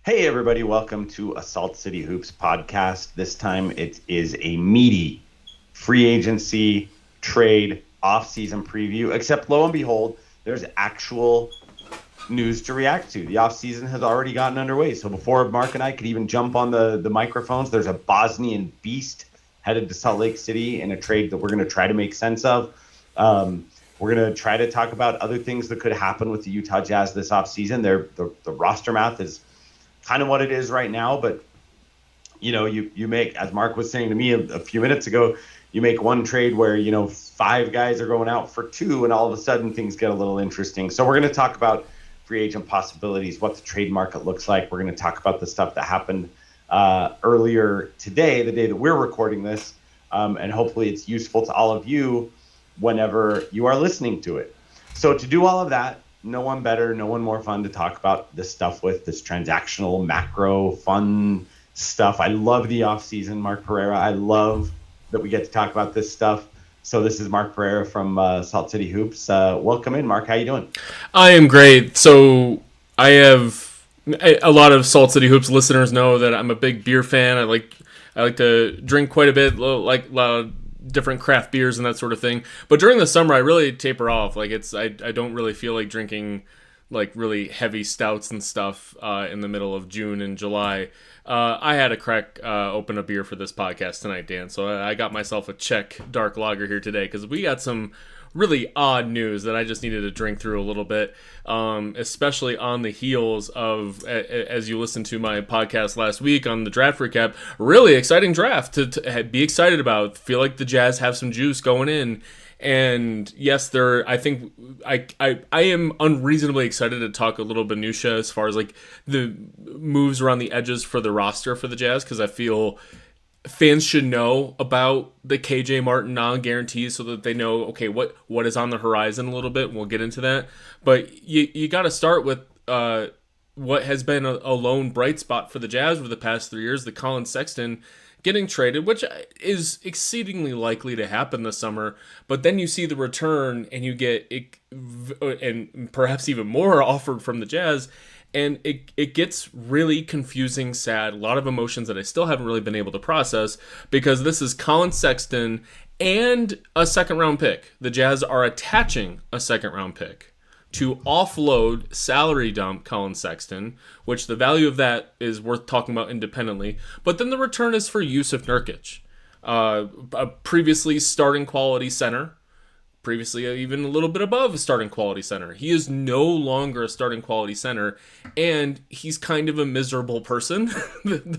Hey, everybody, welcome to a Salt City Hoops podcast. This time it is a meaty free agency trade off-season preview, except lo and behold, there's actual news to react to. The off-season has already gotten underway. So before Mark and I could even jump on the microphones, there's a Bosnian beast headed to Salt Lake City in a trade that we're going to try to make sense of. We're going to try to talk about other things that could happen with the Utah Jazz this offseason. The roster math is kind of what it is right now, but you make, as Mark was saying to me a few minutes ago, you make one trade where five guys are going out for two, and all of a sudden things get a little interesting. So we're going to talk about free agent possibilities, what the trade market looks like. We're going to talk about the stuff that happened earlier today, the day that we're recording this, and hopefully it's useful to all of you whenever you are listening to it. So to do all of that, no one better, no one more fun to talk about this stuff with, this transactional, macro, fun stuff. I love the offseason, Mark Pereira. I love that we get to talk about this stuff. So this is Mark Pereira from Salt City Hoops. Welcome in, Mark. How you doing? I am great. So I have a lot of Salt City Hoops listeners know that I'm a big beer fan. I like to drink quite a bit, like a lot of different craft beers and that sort of thing. But during the summer, I really taper off. I don't really feel like drinking like really heavy stouts and stuff in the middle of June and July. I had to crack open a beer for this podcast tonight, Dan. So I got myself a Czech dark lager here today because we got some really odd news that I just needed to drink through a little bit, especially on the heels of, as you listened to my podcast last week on the draft recap, really exciting draft to be excited about. Feel like the Jazz have some juice going in. And yes, I think I am unreasonably excited to talk a little minutia as far as like the moves around the edges for the roster for the Jazz, because I feel fans should know about the KJ Martin non-guarantees so that they know, okay, what is on the horizon a little bit. We'll get into that. But you got to start with what has been a lone bright spot for the Jazz over the past 3 years, the Collin Sexton getting traded, which is exceedingly likely to happen this summer. But then you see the return and you get it, and perhaps even more offered from the Jazz. And it gets really confusing, sad, a lot of emotions that I still haven't really been able to process, because this is Collin Sexton and a second-round pick. The Jazz are attaching a second-round pick to offload salary dump Collin Sexton, which the value of that is worth talking about independently. But then the return is for Jusuf Nurkic, a previously starting quality center, previously even a little bit above a starting quality center. He is no longer a starting quality center, and he's kind of a miserable person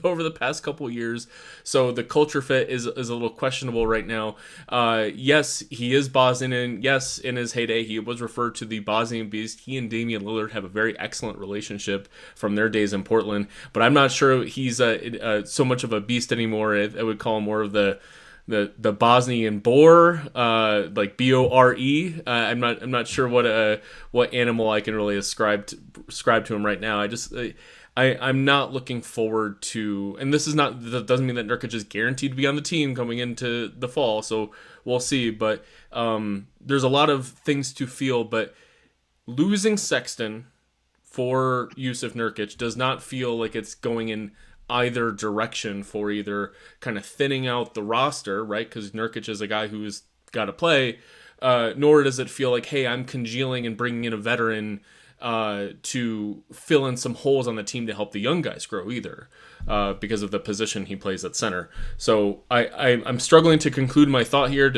over the past couple of years. So the culture fit is a little questionable right now. Yes, he is Bosnian, and yes, in his heyday, he was referred to the Bosnian Beast. He and Damian Lillard have a very excellent relationship from their days in Portland, but I'm not sure he's so much of a beast anymore. I would call him more of the Bosnian boar, like Bore. I'm not sure what animal I can really ascribe to him right now. I'm not looking forward to, and that doesn't mean that Nurkic is guaranteed to be on the team coming into the fall. So we'll see. But there's a lot of things to feel. But losing Sexton for Jusuf Nurkic does not feel like it's going in either direction for either kind of thinning out the roster, right? Because Nurkic is a guy who's got to play, nor does it feel like, hey, I'm congealing and bringing in a veteran to fill in some holes on the team to help the young guys grow either, because of the position he plays at center. So I'm struggling to conclude my thought here.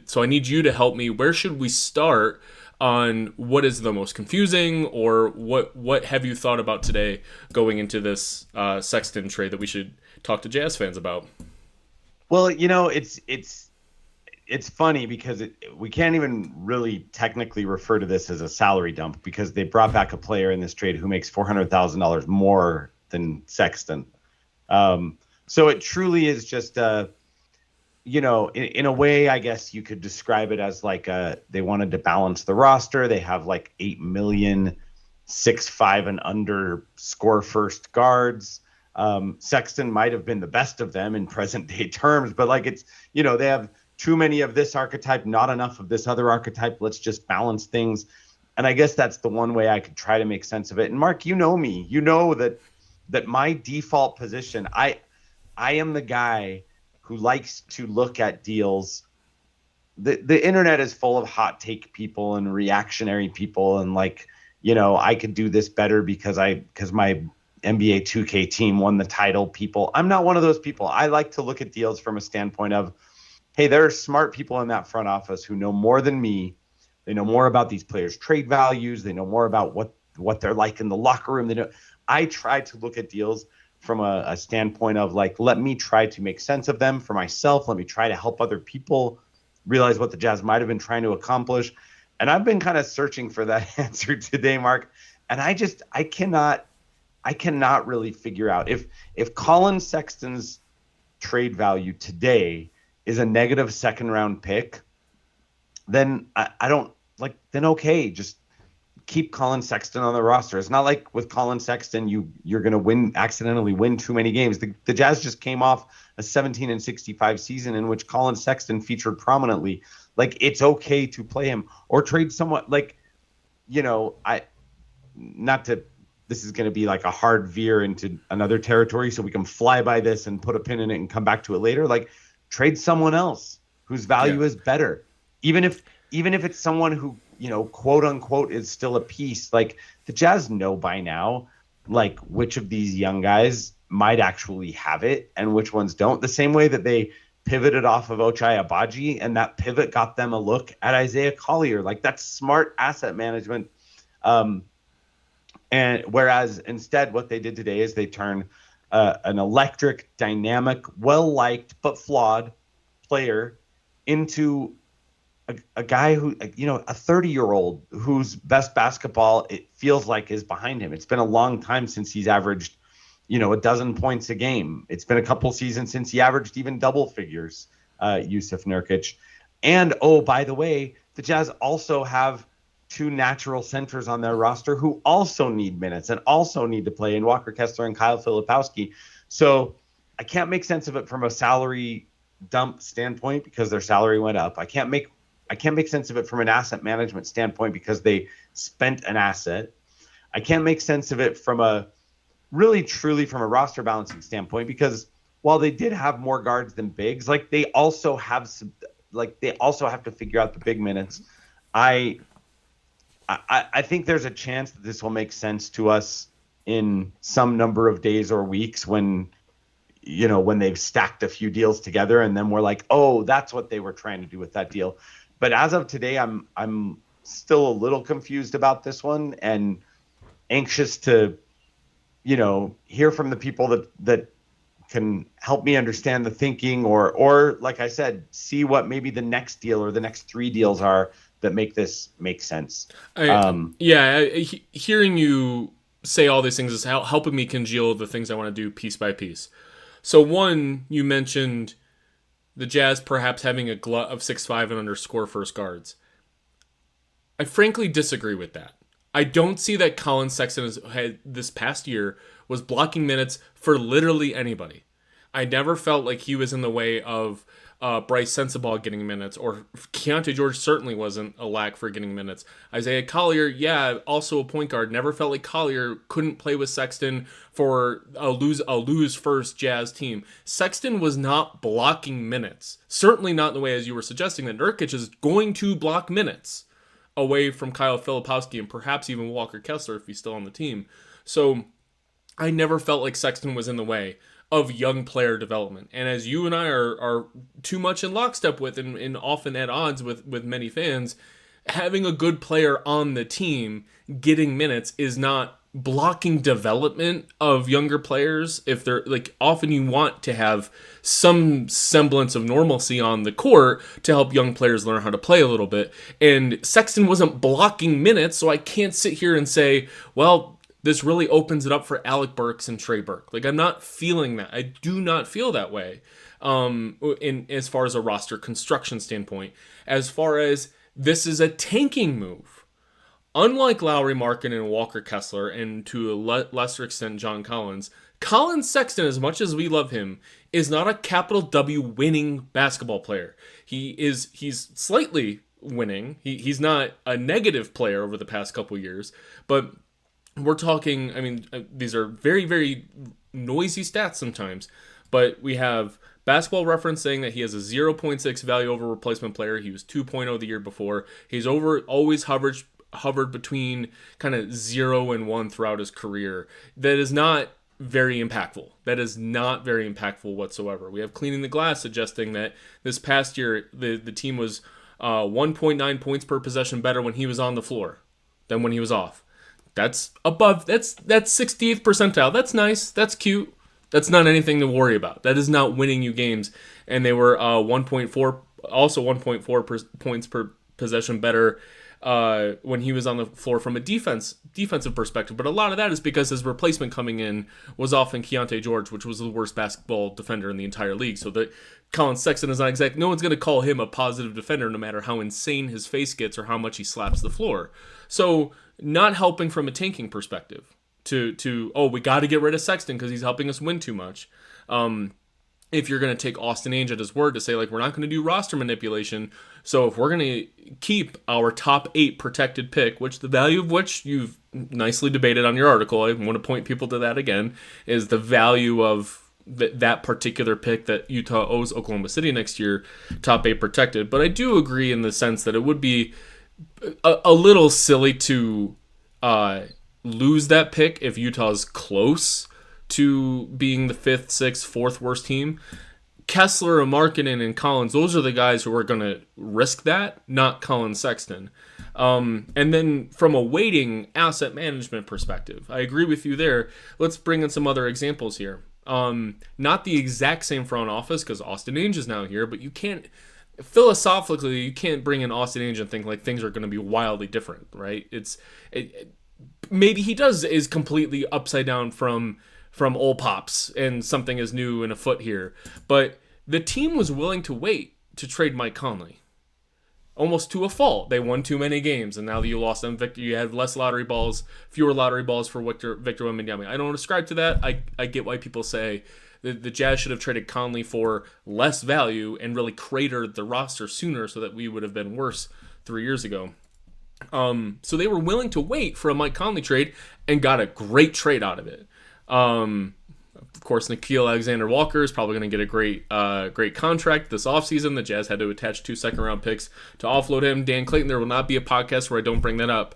So I need you to help me. Where should we start on what is the most confusing, or what have you thought about today going into this Sexton trade that we should talk to Jazz fans about? Well, it's funny because we can't even really technically refer to this as a salary dump, because they brought back a player in this trade who makes $400,000 more than Sexton. So it truly is just in a way, I guess you could describe it as like they wanted to balance the roster. They have like 8 million 6'5" and under score first guards. Sexton might have been the best of them in present day terms, but like they have too many of this archetype, not enough of this other archetype. Let's just balance things. And I guess that's the one way I could try to make sense of it. And Mark, you know me, you know that that my default position, I am the guy who likes to look at deals. The internet is full of hot take people and reactionary people, and like, I could do this better because my NBA 2K team won the title people. I'm not one of those people. I like to look at deals from a standpoint of, hey, there are smart people in that front office who know more than me. They know more about these players' trade values. They know more about what they're like in the locker room. I try to look at deals from a standpoint of like, let me try to make sense of them for myself. Let me try to help other people realize what the Jazz might have been trying to accomplish. And I've been kind of searching for that answer today, Mark. And I cannot really figure out if Collin Sexton's trade value today is a negative second round pick, then I don't like, then okay, just keep Collin Sexton on the roster. It's not like with Collin Sexton you're going to accidentally win too many games. The Jazz just came off a 17-65 season in which Collin Sexton featured prominently. Like, it's okay to play him or trade someone like, this is going to be like a hard veer into another territory, so we can fly by this and put a pin in it and come back to it later. Like, trade someone else whose value is better. Even if it's someone who, quote unquote, is still a piece. Like, the Jazz know by now, like, which of these young guys might actually have it and which ones don't. The same way that they pivoted off of Ochai Agbaji, and that pivot got them a look at Isaiah Collier. Like, that's smart asset management. And whereas instead what they did today is they turned an electric, dynamic, well-liked but flawed player into a guy who, a 30-year-old whose best basketball, it feels like, is behind him. It's been a long time since he's averaged, a dozen points a game. It's been a couple seasons since he averaged even double figures, Yusuf Nurkic. And, oh, by the way, the Jazz also have two natural centers on their roster who also need minutes and also need to play, in Walker Kessler and Kyle Filipowski. So I can't make sense of it from a salary dump standpoint because their salary went up. I can't make sense of it from an asset management standpoint because they spent an asset. I can't make sense of it from a really truly from a roster balancing standpoint because while they did have more guards than bigs, like, they also have to figure out the big minutes. I think there's a chance that this will make sense to us in some number of days or weeks when they've stacked a few deals together, and then we're like, oh, that's what they were trying to do with that deal. But as of today, I'm still a little confused about this one and anxious to, hear from the people that can help me understand the thinking or like I said, see what maybe the next deal or the next three deals are that make this make sense. Hearing you say all these things is helping me congeal the things I want to do piece by piece. So one, you mentioned the Jazz perhaps having a glut of 6'5" and under score first guards. I frankly disagree with that. I don't see that Collin Sexton had this past year was blocking minutes for literally anybody. I never felt like he was in the way of Bryce Sensabaugh getting minutes, or Keontae George certainly wasn't a lack for getting minutes. Isaiah Collier, also a point guard. Never felt like Collier couldn't play with Sexton for a lose first Jazz team. Sexton was not blocking minutes. Certainly not in the way as you were suggesting that Nurkic is going to block minutes away from Kyle Filipowski and perhaps even Walker Kessler if he's still on the team. So I never felt like Sexton was in the way of young player development. And as you and I are too much in lockstep with and often at odds with many fans, having a good player on the team getting minutes is not blocking development of younger players. If they're like, often you want to have some semblance of normalcy on the court to help young players learn how to play a little bit. And Sexton wasn't blocking minutes, so I can't sit here and say, well, this really opens it up for Alec Burks and Trey Burke. Like, I'm not feeling that. I do not feel that way in as far as a roster construction standpoint. As far as this is a tanking move. Unlike Lowry, Markkanen, and Walker Kessler, and to a lesser extent John Collins, Collin Sexton, as much as we love him, is not a capital W winning basketball player. He's slightly winning. He's not a negative player over the past couple years, but we're talking, I mean, these are very, very noisy stats sometimes, but we have Basketball Reference saying that he has a 0.6 value over replacement player. He was 2.0 the year before. He's always hovered between kind of 0 and 1 throughout his career. That is not very impactful. That is not very impactful whatsoever. We have Cleaning the Glass suggesting that this past year the team was 1.9 points per possession better when he was on the floor than when he was off. That's above. That's 60th percentile. That's nice. That's cute. That's not anything to worry about. That is not winning you games. And they were 1.4, also 1.4 points per possession better when he was on the floor from a defensive perspective. But a lot of that is because his replacement coming in was often Keontae George, which was the worst basketball defender in the entire league. So that Collin Sexton is not exact. No one's going to call him a positive defender, no matter how insane his face gets or how much he slaps the floor. So not helping from a tanking perspective. We got to get rid of Sexton because he's helping us win too much. If you're going to take Austin Ainge at his word to say, like, we're not going to do roster manipulation, so if we're going to keep our top 8 protected pick, which the value of which you've nicely debated on your article, I want to point people to that again, is the value of that particular pick that Utah owes Oklahoma City next year, top 8 protected. But I do agree in the sense that it would be a little silly to lose that pick if Utah's close to being the 5th, 6th, 4th worst team. Kessler and Markkanen and Collins, those are the guys who are going to risk that, not Collin Sexton. And then from a weighting asset management perspective, I agree with you there. Let's bring in some other examples here. Not the exact same front office because Austin Ainge is now here, but you can't, philosophically, you can't bring in Austin Ainge and think like things are going to be wildly different, right? Maybe he is completely upside down from old pops and something is new and afoot here. But the team was willing to wait to trade Mike Conley. Almost to a fault. They won too many games, and now that you lost them, Victor, you had fewer lottery balls for Victor Wembanyama. I don't ascribe to that. I get why people say the Jazz should have traded Conley for less value and really cratered the roster sooner so that we would have been worse 3 years ago. So they were willing to wait for a Mike Conley trade and got a great trade out of it. Of course, Nickeil Alexander-Walker is probably going to get a great contract this offseason. The Jazz had to attach 2 second-round picks to offload him. Dan Clayton, there will not be a podcast where I don't bring that up.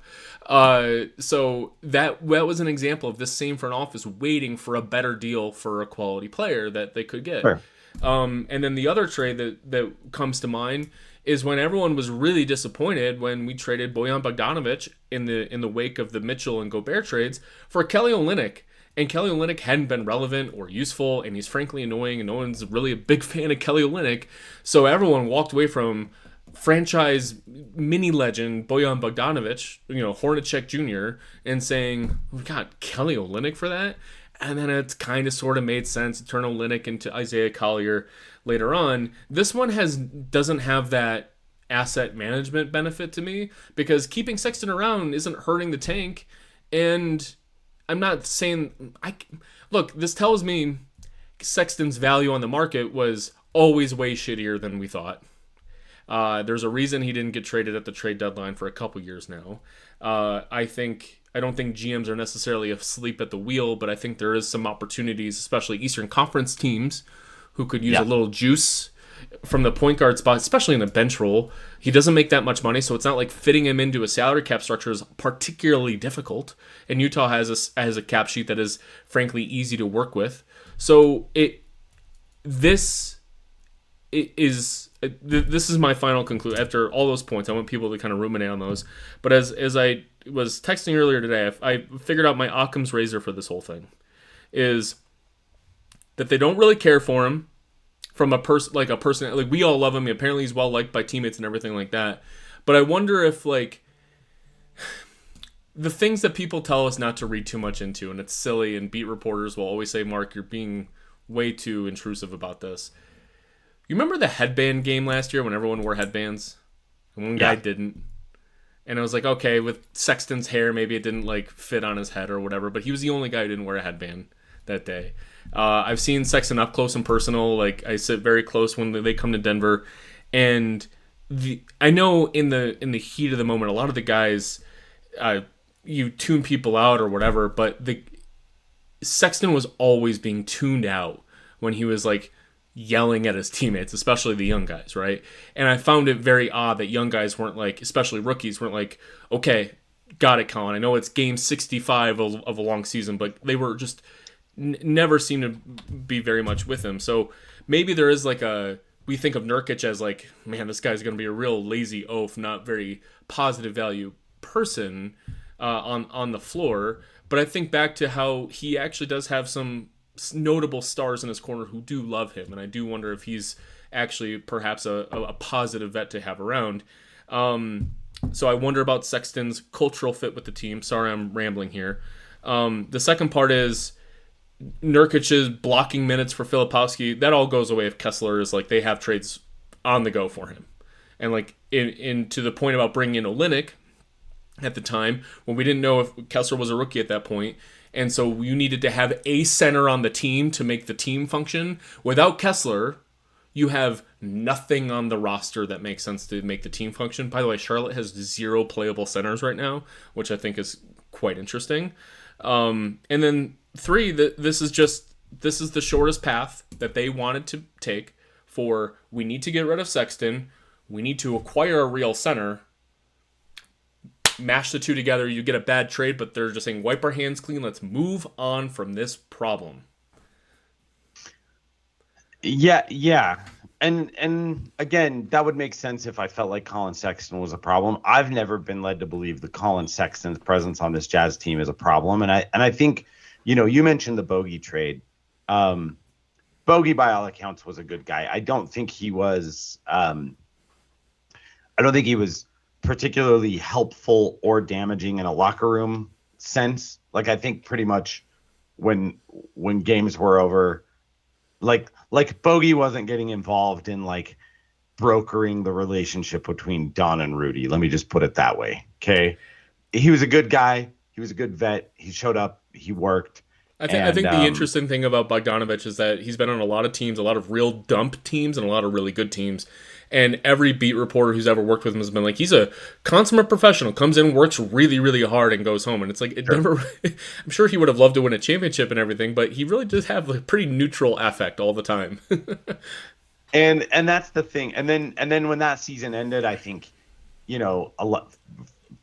So that was an example of this same front office waiting for a better deal for a quality player that they could get. Sure. And then the other trade that comes to mind is when everyone was really disappointed when we traded Bojan Bogdanovic in the wake of the Mitchell and Gobert trades for Kelly Olynyk. And Kelly Olynyk hadn't been relevant or useful, and he's frankly annoying, and no one's really a big fan of Kelly Olynyk. So everyone walked away from franchise mini legend Bojan Bogdanovic, Hornacek Jr., and saying, we got Kelly Olynyk for that? And then it's kind of sort of made sense to turn Olynyk into Isaiah Collier later on. This one doesn't have that asset management benefit to me because keeping Sexton around isn't hurting the tank, and I'm not saying look, this tells me Sexton's value on the market was always way shittier than we thought. There's a reason he didn't get traded at the trade deadline for a couple years now. I don't think GMs are necessarily asleep at the wheel, but I think there is some opportunities, especially Eastern Conference teams, who could use a little juice from the point guard spot, especially in the bench role. He doesn't make that much money, so it's not like fitting him into a salary cap structure is particularly difficult. And Utah has a cap sheet that is frankly easy to work with. So this is my final conclusion. After all those points, I want people to kind of ruminate on those. But as I was texting earlier today, I figured out my Occam's razor for this whole thing is that they don't really care for him. From a person, like we all love him. Apparently he's well liked by teammates and everything like that. But I wonder if like the things that people tell us not to read too much into, and it's silly, and beat reporters will always say, Mark, you're being way too intrusive about this. You remember the headband game last year when everyone wore headbands? And one guy didn't. And I was like, okay, with Sexton's hair, maybe it didn't like fit on his head or whatever, but he was the only guy who didn't wear a headband that day. I've seen Sexton up close and personal. Like I sit very close when they come to Denver, and I know in the heat of the moment, a lot of the guys you tune people out or whatever, but the Sexton was always being tuned out when he was like yelling at his teammates, especially the young guys, right? And I found it very odd that young guys weren't like, especially rookies, weren't like, okay, got it, Collin. I know it's game 65 of a long season, but they were just never seemed to be very much with him. So maybe there is like we think of Nurkic as like, man, this guy's going to be a real lazy oaf, not very positive value person on the floor. But I think back to how he actually does have some notable stars in his corner who do love him, and I do wonder if he's actually perhaps a positive vet to have around. So I wonder about Sexton's cultural fit with the team. Sorry, I'm rambling here. The second part is Nurkic's blocking minutes for Filipowski. That all goes away if Kessler is like, they have trades on the go for him. And like in to the point about bringing in Olynyk at the time, when we didn't know if Kessler was a rookie at that point, and so you needed to have a center on the team to make the team function. Without Kessler, you have nothing on the roster that makes sense to make the team function. By the way, Charlotte has 0 playable centers right now, which I think is quite interesting. And then 3, this is the shortest path that they wanted to take for, we need to get rid of Sexton, we need to acquire a real center. Mash the two together, you get a bad trade, but they're just saying, wipe our hands clean, let's move on from this problem. Yeah. And again, that would make sense if I felt like Collin Sexton was a problem. I've never been led to believe that Collin Sexton's presence on this Jazz team is a problem. And I think, you mentioned the Bogey trade. Bogey, by all accounts, was a good guy. I don't think he was particularly helpful or damaging in a locker room sense. Like, I think pretty much when games were over, like Bogey wasn't getting involved in like brokering the relationship between Don and Rudy. Let me just put it that way. Okay. He was a good guy. He was a good vet. He showed up, he worked. I think the interesting thing about Bogdanovich is that he's been on a lot of teams, a lot of real dump teams and a lot of really good teams. And every beat reporter who's ever worked with him has been like, he's a consummate professional, comes in, works really, really hard, and goes home. And it's like, I'm sure he would have loved to win a championship and everything, but he really does have a pretty neutral affect all the time. and that's the thing. And then when that season ended, I think,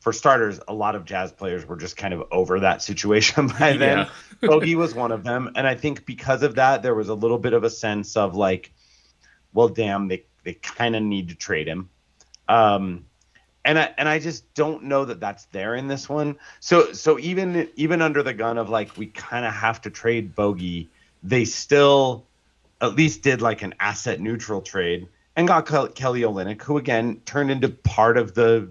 for starters, a lot of Jazz players were just kind of over that situation by then. Yeah. Bogey was one of them. And I think because of that, there was a little bit of a sense of like, well, damn, they kind of need to trade him. And I just don't know that that's there in this one. So even under the gun of like, we kind of have to trade Bogey, they still at least did like an asset neutral trade and got Kelly Olynyk, who again turned into part of the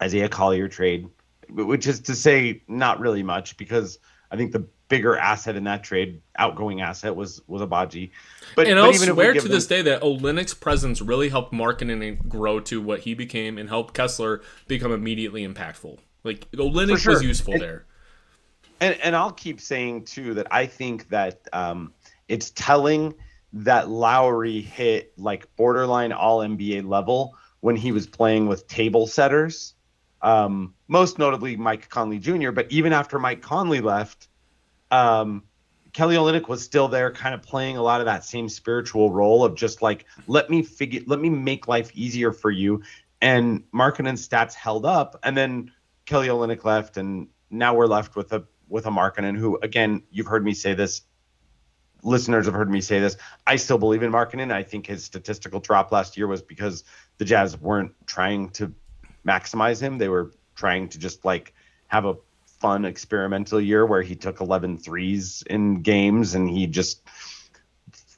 Isaiah Collier trade, which is to say not really much, because I think the bigger asset in that trade, outgoing asset, was Abaji. But I'll swear to this day that Olynyk's presence really helped Markkanen grow to what he became and helped Kessler become immediately impactful. Like, Olynyk was useful there. And I'll keep saying, too, that I think that it's telling that Lowry hit, like, borderline all-NBA level when he was playing with table setters, most notably Mike Conley Jr., but even after Mike Conley left, Kelly Olynyk was still there, kind of playing a lot of that same spiritual role of just like, let me make life easier for you. And Markkanen's stats held up, and then Kelly Olynyk left, and now we're left with a Markkanen who, again, you've heard me say this, listeners have heard me say this, I still believe in Markkanen. I think his statistical drop last year was because the Jazz weren't trying to maximize him. They were trying to just like have a fun experimental year where he took 11 threes in games and he just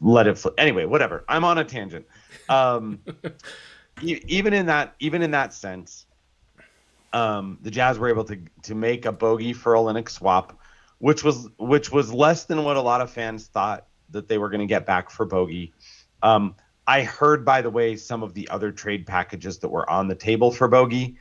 let it flip. Anyway, whatever. I'm on a tangent. Even in that sense, the Jazz were able to make a Bogey for Olynyk swap, which was less than what a lot of fans thought that they were going to get back for Bogey. I heard, by the way, some of the other trade packages that were on the table for Bogey.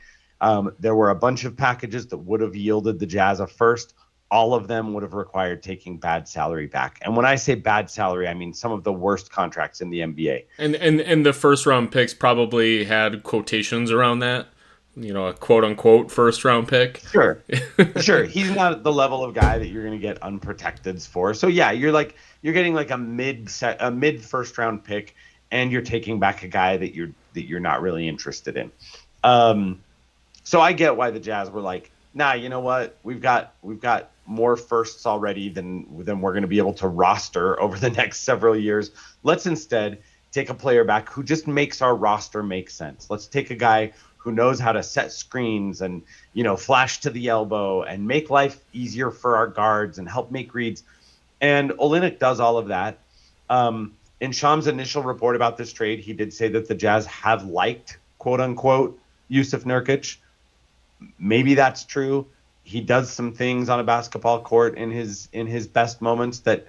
There were a bunch of packages that would have yielded the Jazz a first. All of them would have required taking bad salary back. And when I say bad salary, I mean some of the worst contracts in the NBA. And the first round picks probably had quotations around that. a quote unquote first round pick. Sure. Sure. He's not the level of guy that you're going to get unprotecteds for. So yeah, you're getting like a mid first round pick, and you're taking back a guy that you're not really interested in. So I get why the Jazz were like, nah, you know what? We've got more firsts already than we're going to be able to roster over the next several years. Let's instead take a player back who just makes our roster make sense. Let's take a guy who knows how to set screens and, flash to the elbow and make life easier for our guards and help make reads. And Olynyk does all of that. In Sham's initial report about this trade, he did say that the Jazz have liked, quote unquote, Yusuf Nurkic. Maybe that's true. He does some things on a basketball court in his best moments that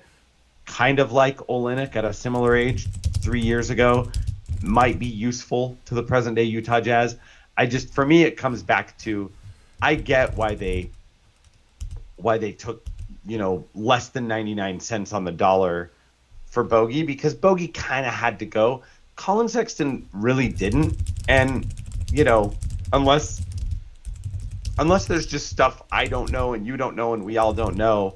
kind of like Olynyk at a similar age 3 years ago might be useful to the present day Utah Jazz. For me, it comes back to, I get why they took, less than 99 cents on the dollar for Bogey, because Bogey kind of had to go. Collin Sexton really didn't. And, unless there's just stuff I don't know and you don't know and we all don't know.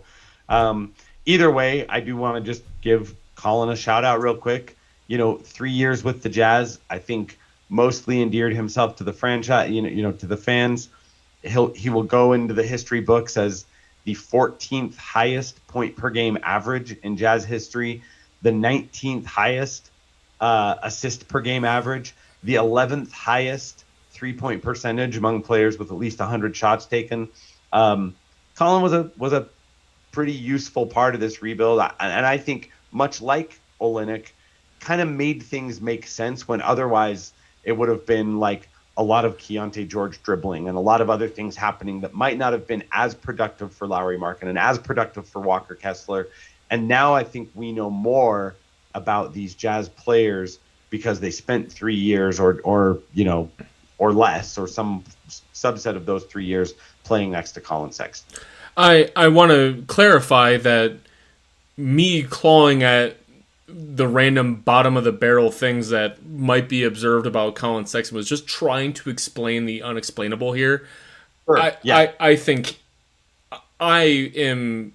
Either way, I do want to just give Collin a shout out real quick. 3 years with the Jazz, I think mostly endeared himself to the franchise, to the fans. He will go into the history books as the 14th highest point per game average in Jazz history, the 19th highest assist per game average, the 11th highest 3-point percentage among players with at least 100 shots taken. Collin was a pretty useful part of this rebuild, and I think much like Olynyk, kind of made things make sense when otherwise it would have been like a lot of Keontae George dribbling and a lot of other things happening that might not have been as productive for Lauri Markkanen and as productive for Walker Kessler. And now I think we know more about these Jazz players because they spent 3 years or less, or some subset of those 3 years playing next to Collin Sexton. I want to clarify that me clawing at the random bottom of the barrel things that might be observed about Collin Sexton was just trying to explain the unexplainable here. Sure. I think I am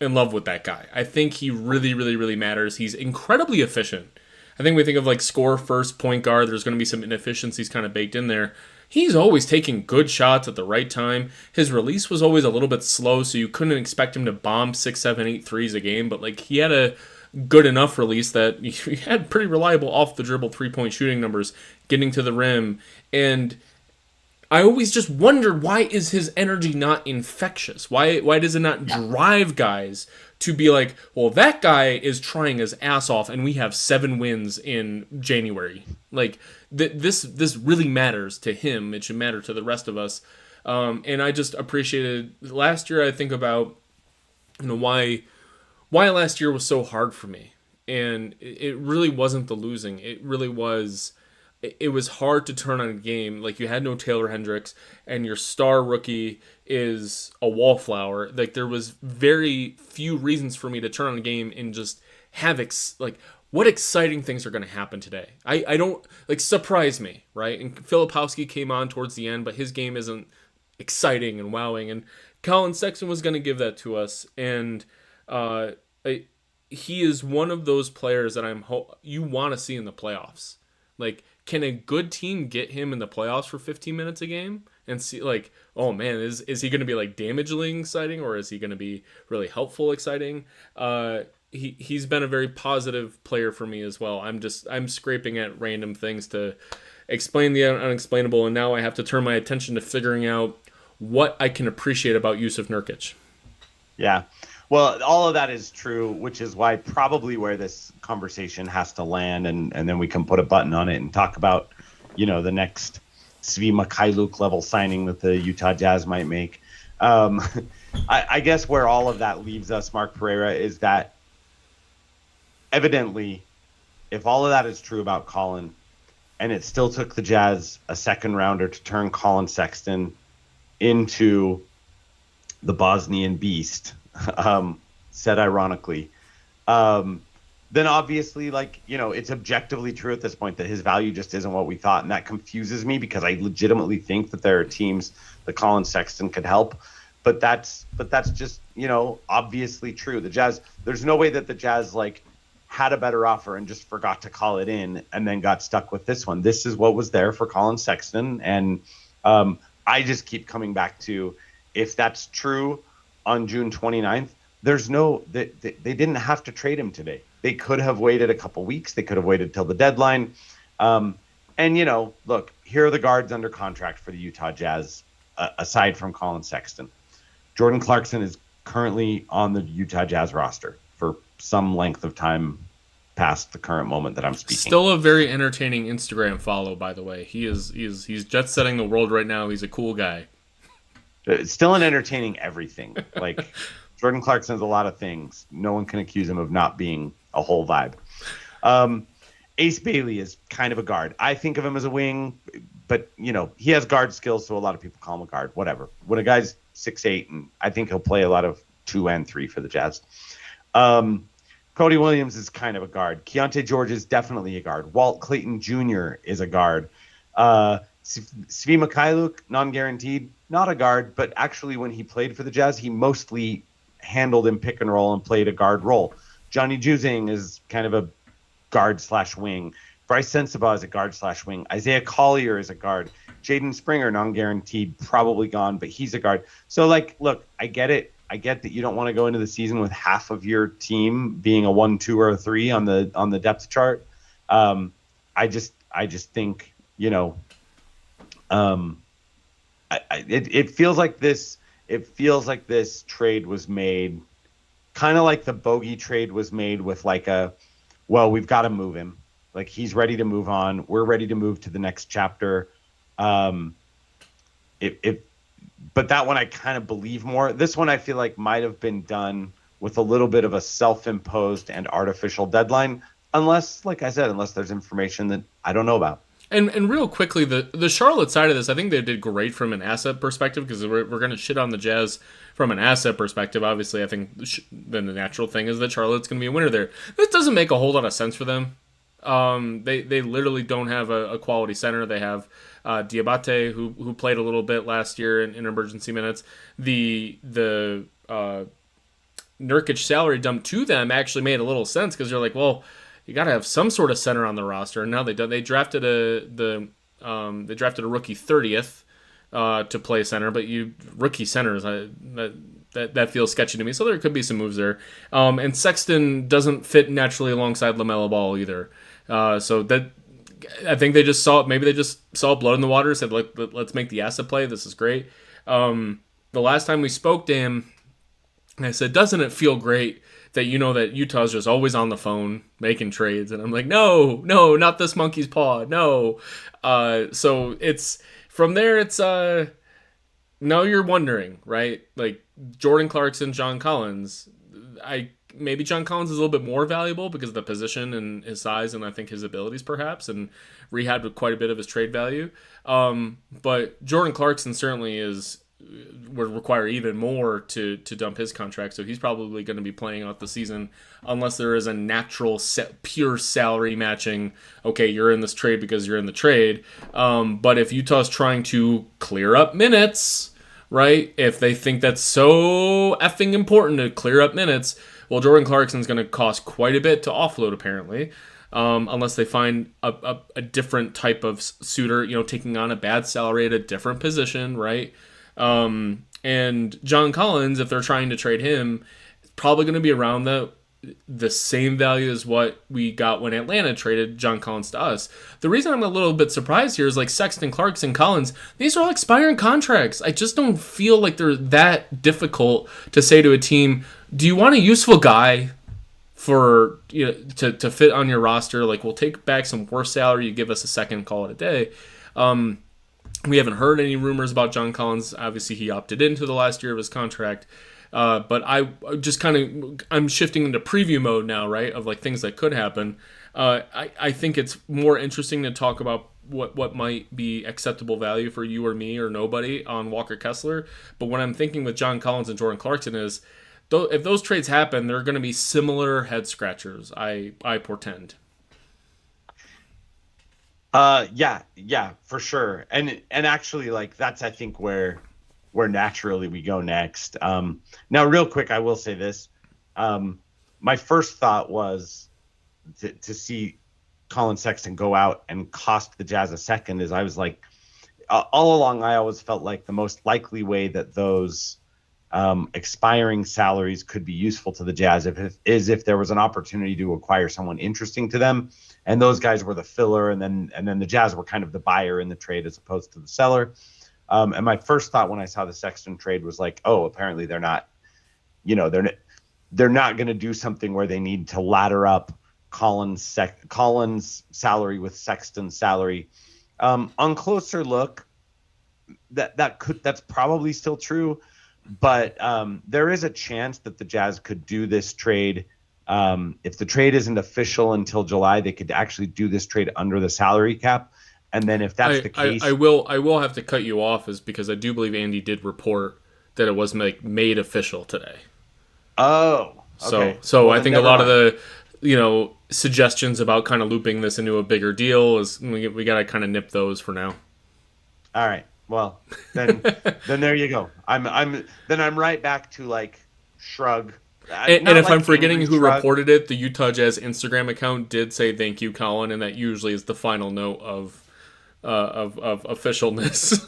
in love with that guy. I think he really, really, really matters. He's incredibly efficient. I think we think of like score first point guard. There's going to be some inefficiencies kind of baked in there. He's always taking good shots at the right time. His release was always a little bit slow, so you couldn't expect him to bomb 6, 7, 8 threes a game. But like he had a good enough release that he had pretty reliable off the dribble 3-point shooting numbers, getting to the rim. And I always just wondered, why is his energy not infectious? Why does it not drive guys to be like, well, that guy is trying his ass off and we have 7 wins in January. Like this really matters to him. It should matter to the rest of us. And I just appreciated last year. I think about why last year was so hard for me, and it really wasn't the losing. It really was. It was hard to turn on a game. Like, you had no Taylor Hendricks, and your star rookie is a wallflower. Like, there was very few reasons for me to turn on a game and just have what exciting things are going to happen today. I don't surprise me, right? And Filipowski came on towards the end, but his game isn't exciting and wowing. And Collin Sexton was going to give that to us, and he is one of those players that you want to see in the playoffs. Like, can a good team get him in the playoffs for 15 minutes a game and see, like, oh man, is he going to be like damaging exciting, or is he going to be really helpful exciting? He's been a very positive player for me as well. I'm scraping at random things to explain the unexplainable, and now I have to turn my attention to figuring out what I can appreciate about Yusuf Nurkic. Yeah. Well, all of that is true, which is why probably where this conversation has to land, and then we can put a button on it and talk about, the next Svi Mikhailuk level signing that the Utah Jazz might make. I guess where all of that leaves us, Mark Pereira, is that evidently, if all of that is true about Collin, and it still took the Jazz a second rounder to turn Collin Sexton into the Bosnian beast, said ironically, then obviously, like, it's objectively true at this point that his value just isn't what we thought. And that confuses me because I legitimately think that there are teams that Collin Sexton could help. But that's just, obviously true. The Jazz, there's no way that the Jazz, like, had a better offer and just forgot to call it in and then got stuck with this one. This is what was there for Collin Sexton. And I just keep coming back to, if that's true on June 29th, they didn't have to trade him today. They could have waited a couple weeks. They could have waited till the deadline. And, look, here are the guards under contract for the Utah Jazz, aside from Collin Sexton. Jordan Clarkson is currently on the Utah Jazz roster for some length of time past the current moment that I'm speaking. Still a very entertaining Instagram follow, by the way. He's jet setting the world right now. He's a cool guy. It's still an entertaining everything. Like, Jordan Clarkson's a lot of things. No one can accuse him of not being a whole vibe. Ace Bailey is kind of a guard. I think of him as a wing, but he has guard skills, so a lot of people call him a guard. Whatever. When a guy's 6'8", and I think he'll play a lot of 2 and 3 for the Jazz. Cody Williams is kind of a guard. Keontae George is definitely a guard. Walt Clayton Jr. is a guard. Svi Mikhailuk, non-guaranteed, not a guard, but actually when he played for the Jazz, he mostly handled in pick and roll and played a guard role. Johnny Juzang is kind of a guard/wing. Bryce Sensabaugh is a guard/wing. Isaiah Collier is a guard. Jaden Springer, non-guaranteed, probably gone, but he's a guard. So, like, look, I get it. I get that you don't want to go into the season with half of your team being a 1, 2, or a 3 on the depth chart. I just think, it feels like this. It feels like this trade was made kind of like the Bogey trade was made with like we've got to move him. Like, he's ready to move on. We're ready to move to the next chapter. But that one I kind of believe more. This one I feel like might have been done with a little bit of a self-imposed and artificial deadline, unless, like I said, there's information that I don't know about. And real quickly, the Charlotte side of this, I think they did great from an asset perspective, because we're going to shit on the Jazz from an asset perspective. Obviously, I think the natural thing is that Charlotte's going to be a winner there. This doesn't make a whole lot of sense for them. They literally don't have a quality center. They have Diabate, who played a little bit last year in emergency minutes. The Nurkic salary dump to them actually made a little sense, because they're like, well, you got to have some sort of center on the roster. And now they drafted a rookie 30th to play center, but rookie centers that feels sketchy to me. So there could be some moves there. And Sexton doesn't fit naturally alongside LaMelo Ball either. So that, I think they just saw blood in the water. Said, let's make the asset play. This is great. The last time we spoke to him, I said, doesn't it feel great that that Utah's just always on the phone making trades? And I'm like, no, not this monkey's paw, no. So it's from there. It's now you're wondering, right? Like, Jordan Clarkson, John Collins. Maybe John Collins is a little bit more valuable because of the position and his size, and I think his abilities perhaps, and rehabbed quite a bit of his trade value. But Jordan Clarkson certainly would require even more to dump his contract, so he's probably going to be playing out the season unless there is a natural pure salary matching. Okay, you're in this trade because you're in the trade. But if Utah's trying to clear up minutes, right? If they think that's so effing important to clear up minutes, well, Jordan Clarkson's going to cost quite a bit to offload, apparently. Unless they find a different type of suitor, taking on a bad salary at a different position, right? And John Collins, if they're trying to trade him, it's probably going to be around the same value as what we got when Atlanta traded John Collins to us. The reason I'm a little bit surprised here is, like, Sexton, Clarkson, Collins, these are all expiring contracts. I just don't feel like they're that difficult to say to a team, do you want a useful guy for to fit on your roster? Like, we'll take back some worse salary, you give us a second, call it a day. We haven't heard any rumors about John Collins. Obviously, he opted into the last year of his contract. But I'm shifting into preview mode now, right, of like things that could happen. I think it's more interesting to talk about what might be acceptable value for you or me or nobody on Walker Kessler. But what I'm thinking with John Collins and Jordan Clarkson is if those trades happen, they're going to be similar head scratchers. I portend. Yeah, for sure. And actually, like, that's, I think, where naturally we go next. Now, real quick, I will say this. My first thought was to see Collin Sexton go out and cost the Jazz a second. Is I was like, all along, I always felt like the most likely way that those expiring salaries could be useful to the Jazz if there was an opportunity to acquire someone interesting to them, and those guys were the filler, and then the Jazz were kind of the buyer in the trade as opposed to the seller. And my first thought when I saw the Sexton trade was like, oh, apparently they're not going to do something where they need to ladder up Collin's salary with Sexton's salary. On closer look, that's probably still true, but there is a chance that the Jazz could do this trade. If the trade isn't official until July, they could actually do this trade under the salary cap. And then if that's the case, I will have to cut you off, is because I do believe Andy did report that it was made official today. Oh, okay. So well, I think a lot of the suggestions about kind of looping this into a bigger deal is we got to kind of nip those for now. All right. Well, then there you go. I'm right back to like shrug. And if I'm forgetting who reported it, the Utah Jazz Instagram account did say thank you, Collin, and that usually is the final note of officialness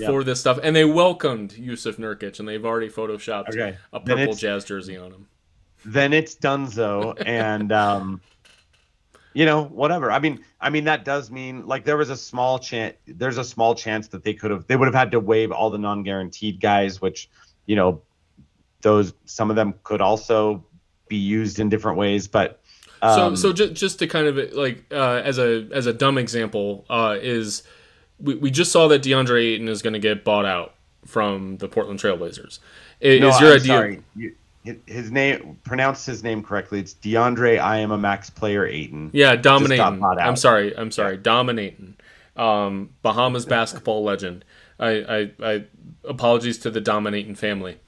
for this stuff. And they welcomed Yusuf Nurkic, and they've already photoshopped a purple Jazz jersey on him. Then it's donezo, and whatever. I mean that does mean, like, there's a small chance that they would have had to waive all the non-guaranteed guys, which, some of them could also be used in different ways, but so just to kind of as a dumb example, is we just saw that DeAndre Ayton is going to get bought out from the Portland Trailblazers. Sorry. Pronounce his name correctly. It's DeAndre I am a max player Ayton. Yeah, dominating. I'm sorry. Yeah. Dominating. Bahamas basketball legend. I apologies to the dominating family.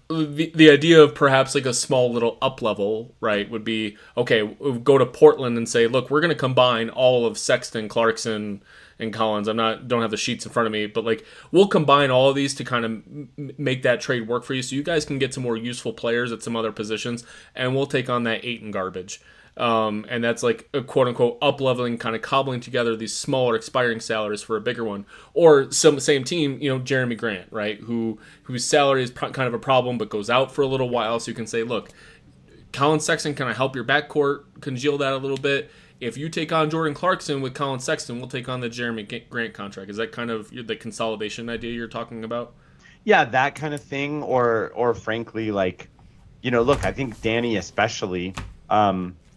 The idea of perhaps like a small little up level, right, would be, okay, we'll go to Portland and say, look, we're going to combine all of Sexton, Clarkson, and Collins. Don't have the sheets in front of me, but like we'll combine all of these to kind of make that trade work for you, so you guys can get some more useful players at some other positions, and we'll take on that Ayton garbage. And that's like a quote unquote up leveling, kind of cobbling together these smaller expiring salaries for a bigger one. Or same team, Jeremy Grant, right, whose salary is kind of a problem but goes out for a little while, so you can say, look, Collin Sexton, can I help your backcourt congeal that a little bit? If you take on Jordan Clarkson with Collin Sexton, we'll take on the Jeremy Grant contract. Is that kind of the consolidation idea you're talking about? Yeah, that kind of thing. Or frankly, like, look, I think Danny especially,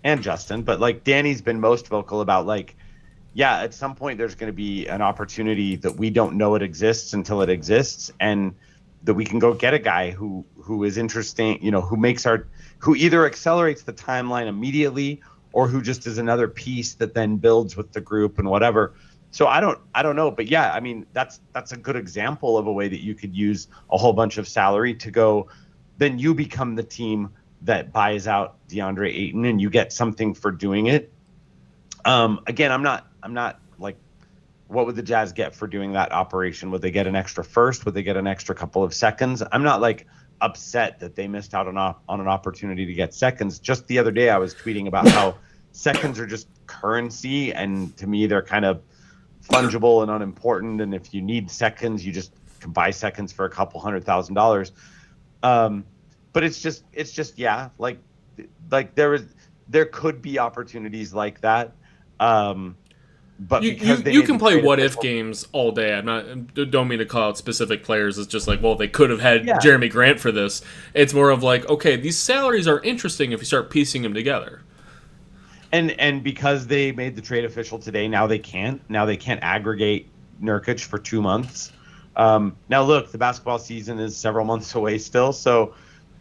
and Justin, but like Danny's been most vocal about, like, yeah, at some point there's going to be an opportunity that we don't know it exists until it exists, and that we can go get a guy who is interesting, who either accelerates the timeline immediately, or who just is another piece that then builds with the group and whatever. So I don't know, but yeah, I mean that's a good example of a way that you could use a whole bunch of salary to go. Then you become the team that buys out DeAndre Ayton, and you get something for doing it. Again, I'm not like, what would the Jazz get for doing that operation? Would they get an extra first? Would they get an extra couple of seconds? I'm not like upset that they missed out on an opportunity to get seconds. Just the other day, I was tweeting about how seconds are just currency, and to me, they're kind of fungible and unimportant. And if you need seconds, you just can buy seconds for a couple $100,000. But it's just yeah, like there could be opportunities like that. But you can play what if games all day. Don't mean to call out specific players. It's just like, well, they could have had Jeremy Grant for this. It's more of like, okay, these salaries are interesting if you start piecing them together. And because they made the trade official today, now they can't aggregate Nurkic for 2 months. Now look, the basketball season is several months away still, so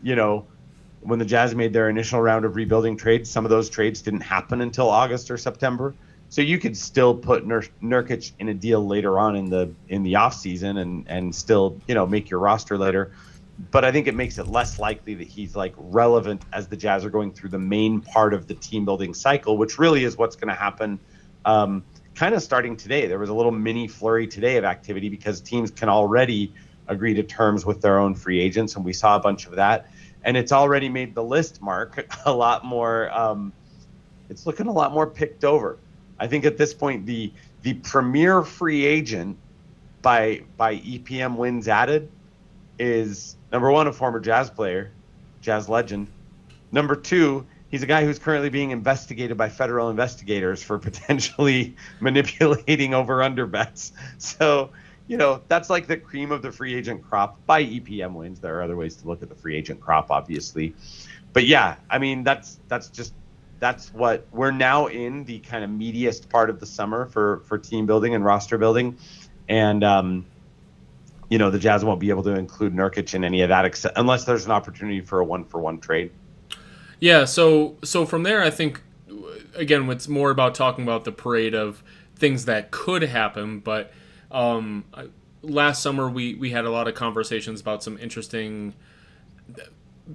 when the Jazz made their initial round of rebuilding trades, some of those trades didn't happen until August or September. So you could still put Nurkic in a deal later on in the off season and still make your roster later. but I think it makes it less likely that he's like relevant as the Jazz are going through the main part of the team building cycle, which really is what's going to happen. Kind of starting today. There was a little mini flurry today of activity because teams can already agree to terms with their own free agents, and we saw a bunch of that. And it's already made the list, Mark, a lot more. It's looking a lot more picked over. I think at this point, the premier free agent by EPM wins added is number one, a former Jazz player, Jazz legend. Number two, he's a guy who's currently being investigated by federal investigators for potentially manipulating over-under bets. So, that's like the cream of the free agent crop by EPM wins. There are other ways to look at the free agent crop, obviously. But yeah, I mean, that's what we're now in, the kind of meatiest part of the summer for team building and roster building. And, the Jazz won't be able to include Nurkic in any of that unless there's an opportunity for a 1-for-1 trade. Yeah, so from there, I think, again, it's more about talking about the parade of things that could happen. But last summer, we had a lot of conversations about some interesting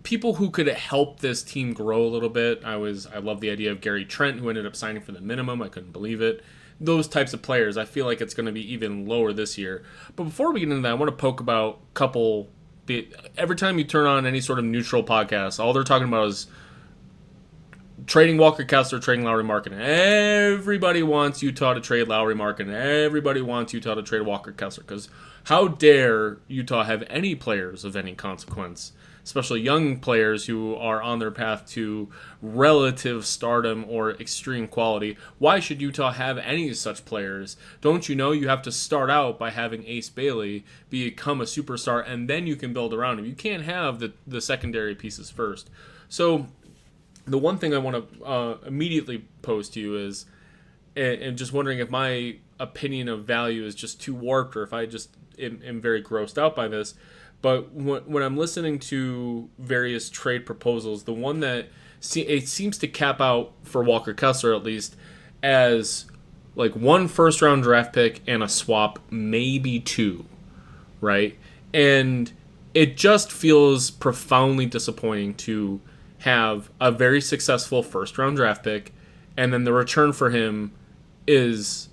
people who could help this team grow a little bit. I love the idea of Gary Trent, who ended up signing for the minimum. I couldn't believe it. Those types of players, I feel like it's going to be even lower this year. But before we get into that, I want to poke about a couple. Every time you turn on any sort of neutral podcast, all they're talking about is trading Walker Kessler, trading Lauri Markkanen. Everybody wants Utah to trade Lauri Markkanen. Everybody wants Utah to trade Walker Kessler, because how dare Utah have any players of any consequence, especially young players who are on their path to relative stardom or extreme quality. Why should Utah have any such players? Don't you know you have to start out by having Ace Bailey become a superstar, and then you can build around him. You can't have the secondary pieces first. So the one thing I want to immediately pose to you is, and just wondering if my opinion of value is just too warped, or if I just am very grossed out by this, but when I'm listening to various trade proposals, the one that it seems to cap out, for Walker Kessler at least, as like 1 first-round draft pick and a swap, maybe 2, right? And it just feels profoundly disappointing to have a very successful first-round draft pick, and then the return for him is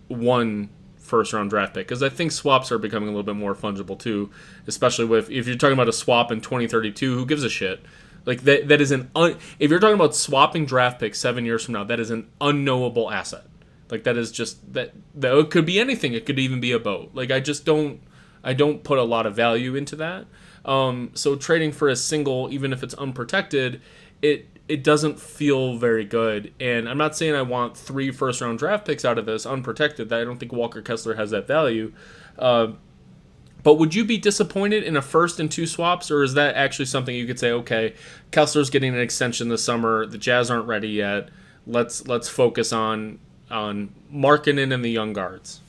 1 first-round draft pick. Because I think swaps are becoming a little bit more fungible too, especially if you're talking about a swap in 2032, who gives a shit? Like that is if you're talking about swapping draft picks 7 years from now, that is an unknowable asset. Like that is just that it could be anything. It could even be a boat. Like I don't put a lot of value into that. So trading for a single, even if it's unprotected, it doesn't feel very good. And I'm not saying I want 3 first-round draft picks out of this unprotected. I don't think Walker Kessler has that value. But would you be disappointed in a first and 2 swaps, or is that actually something you could say, okay, Kessler's getting an extension this summer, the Jazz aren't ready yet, let's focus on Markkanen and the young guards?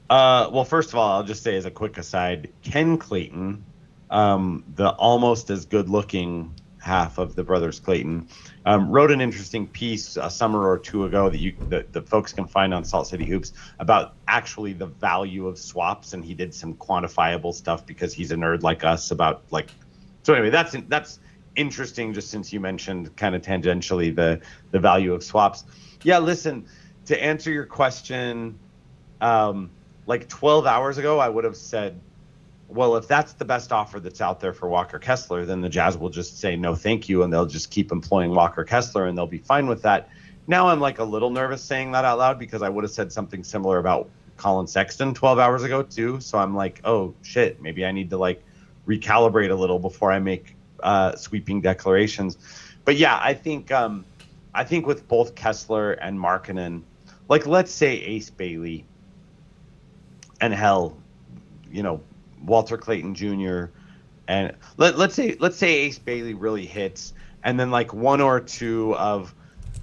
Well, first of all, I'll just say as a quick aside, Ken Clayton, the almost as good-looking half of the brothers Clayton, wrote an interesting piece a summer or 2 ago that the folks can find on Salt City Hoops about actually the value of swaps, and he did some quantifiable stuff because he's a nerd like us about like. So anyway, that's interesting. Just since you mentioned kind of tangentially the value of swaps. Yeah, listen, to answer your question. Like 12 hours ago, I would have said, well, if that's the best offer that's out there for Walker Kessler, then the Jazz will just say no thank you, and they'll just keep employing Walker Kessler, and they'll be fine with that. Now I'm like a little nervous saying that out loud because I would have said something similar about Collin Sexton 12 hours ago too. So I'm like, oh, shit, maybe I need to like recalibrate a little before I make sweeping declarations. But yeah, I think with both Kessler and Markkanen, like let's say Ace Bailey, and hell, Walter Clayton Jr. and let's say Ace Bailey really hits, and then like 1 or 2 of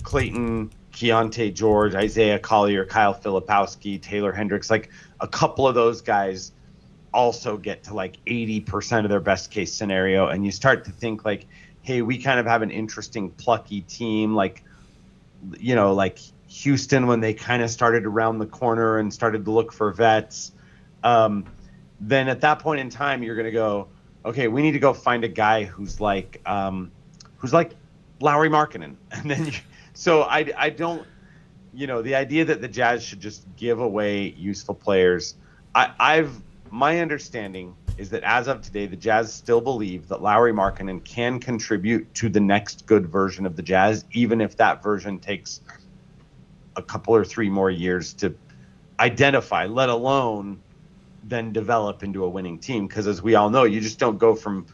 Clayton, Keontae George, Isaiah Collier, Kyle Filipowski, Taylor Hendricks, like a couple of those guys also get to like 80% of their best case scenario, and you start to think like, hey, we kind of have an interesting plucky team, like Houston when they kind of started around the corner and started to look for vets. Then at that point in time, you're going to go, okay, we need to go find a guy who's like Lauri Markkanen. And then so I don't, the idea that the Jazz should just give away useful players. My understanding is that as of today, the Jazz still believe that Lauri Markkanen can contribute to the next good version of the Jazz, even if that version takes a couple or 3 more years to identify, let alone then develop into a winning team. Because as we all know, you just don't go from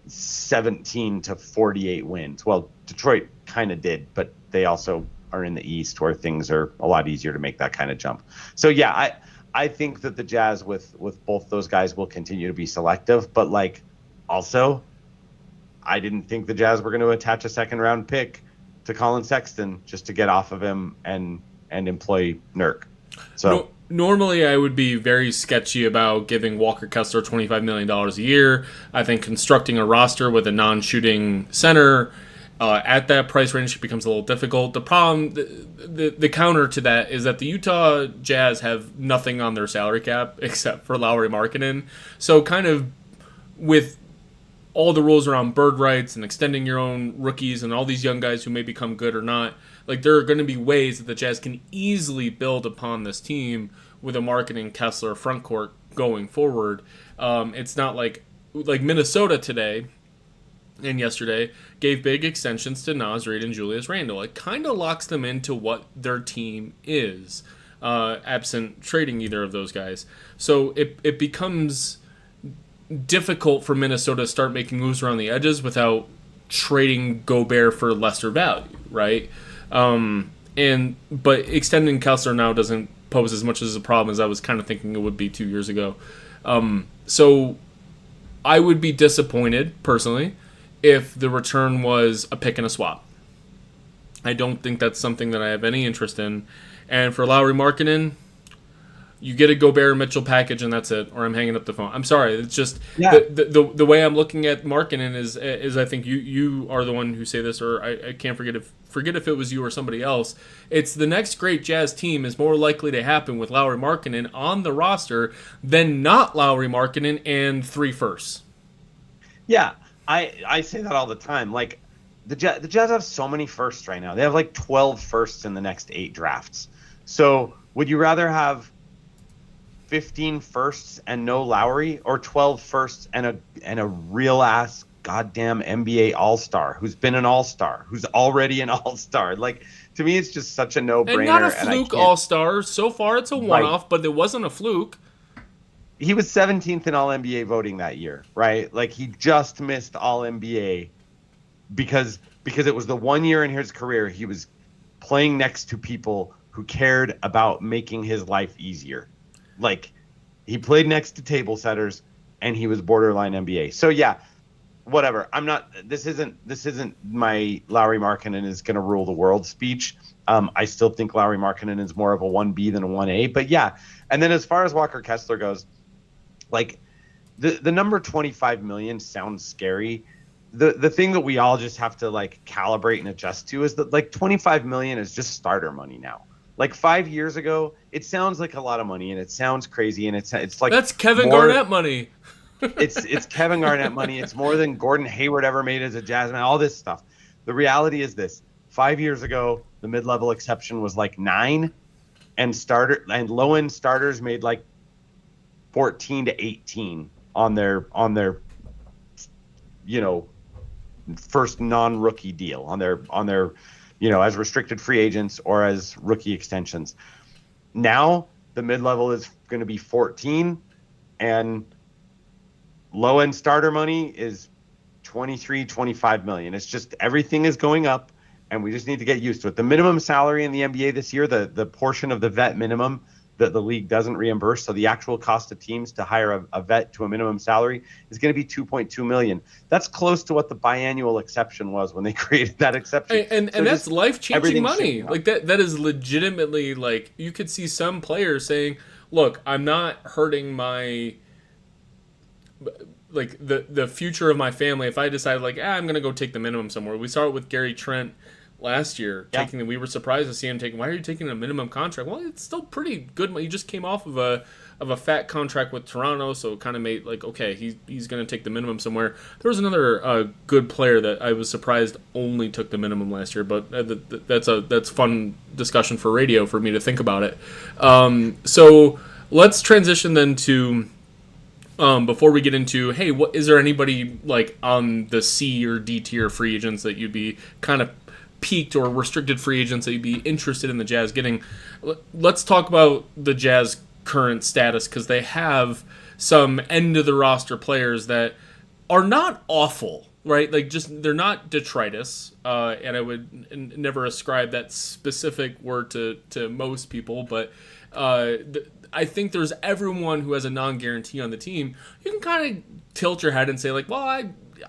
17 to 48 wins. Well, Detroit kind of did, but they also are in the East where things are a lot easier to make that kind of jump. So yeah, I think that the Jazz with both those guys will continue to be selective, but like also I didn't think the Jazz were going to attach a second round pick to Collin Sexton just to get off of him and employ Nurk. So normally I would be very sketchy about giving Walker Kessler $25 million a year. I think constructing a roster with a non-shooting center at that price range becomes a little difficult. The problem, the counter to that is that the Utah Jazz have nothing on their salary cap except for Lauri Markkanen. So kind of with all the rules around bird rights and extending your own rookies and all these young guys who may become good or not, like there are going to be ways that the Jazz can easily build upon this team with a Markkanen Kessler front court going forward. It's not like Minnesota today and yesterday gave big extensions to Naz Reid and Julius Randle. It kind of locks them into what their team is, absent trading either of those guys. So it becomes difficult for Minnesota to start making moves around the edges without trading Gobert for lesser value, right? But extending Kessler now doesn't pose as much as a problem as I was kind of thinking it would be 2 years ago. So I would be disappointed, personally, if the return was a pick and a swap. I don't think that's something that I have any interest in. And for Lauri Markkanen, you get a Gobert Mitchell package and that's it, or I'm hanging up the phone. I'm sorry, it's just the way I'm looking at Markkanen is I think you are the one who say this, or I can't forget if it was you or somebody else. It's the next great Jazz team is more likely to happen with Lauri Markkanen on the roster than not Lauri Markkanen and 3 firsts. Yeah, I say that all the time. Like the Jazz have so many firsts right now. They have like 12 firsts in the next 8 drafts. So would you rather have 15 firsts and no Lowry, or 12 firsts and a real ass goddamn NBA All-Star who's been an All-Star, who's already an All-Star? Like, to me, it's just such a no-brainer. And not a fluke All-Star. So far, it's a one-off, right. But it wasn't a fluke. He was 17th in All-NBA voting that year, right? Like, he just missed All-NBA because it was the one year in his career he was playing next to people who cared about making his life easier. Like, he played next to table setters, and he was borderline NBA. So yeah, whatever. This isn't my Lauri Markkanen is going to rule the world speech. I still think Lauri Markkanen is more of a 1B than a 1A. But yeah, and then as far as Walker Kessler goes, like the number 25 million sounds scary. The thing that we all just have to like calibrate and adjust to is that like 25 million is just starter money now. Like 5 years ago, it sounds like a lot of money, and it sounds crazy, and it's like that's Kevin Garnett money. it's Kevin Garnett money. It's more than Gordon Hayward ever made as a Jazz man. All this stuff. The reality is this: 5 years ago, the mid-level exception was like 9, and low-end starters made like 14 to 18 on their first non-rookie deal on their as restricted free agents or as rookie extensions. Now the mid-level is going to be 14, and low-end starter money is 23, 25 million. It's just everything is going up, and we just need to get used to it. The minimum salary in the NBA this year, the portion of the vet minimum that the league doesn't reimburse, so the actual cost of teams to hire a vet to a minimum salary is going to be $2.2 million. That's close to what the biannual exception was when they created that exception. And that's life-changing money. Like that is legitimately, like, you could see some players saying, look, I'm not hurting my, like, the future of my family if I decide, like, I'm going to go take the minimum somewhere. We saw it with Gary Trent last year, we were surprised to see him taking. Why are you taking a minimum contract? Well, it's still pretty good. You just came off of of a fat contract with Toronto, so it kind of made like, okay, he's going to take the minimum somewhere. There was another good player that I was surprised only took the minimum last year, but that's fun discussion for radio for me to think about it. So let's transition then to before we get into, hey, what is there anybody like on the C or D tier free agents that you'd be kind of peaked or restricted free agents that you'd be interested in the Jazz getting? Let's talk about the Jazz current status, because they have some end of the roster players that are not awful, right? Like, just they're not detritus, and I would never ascribe that specific word to most people, but I think there's everyone who has a non-guarantee on the team. You can kind of tilt your head and say like, well,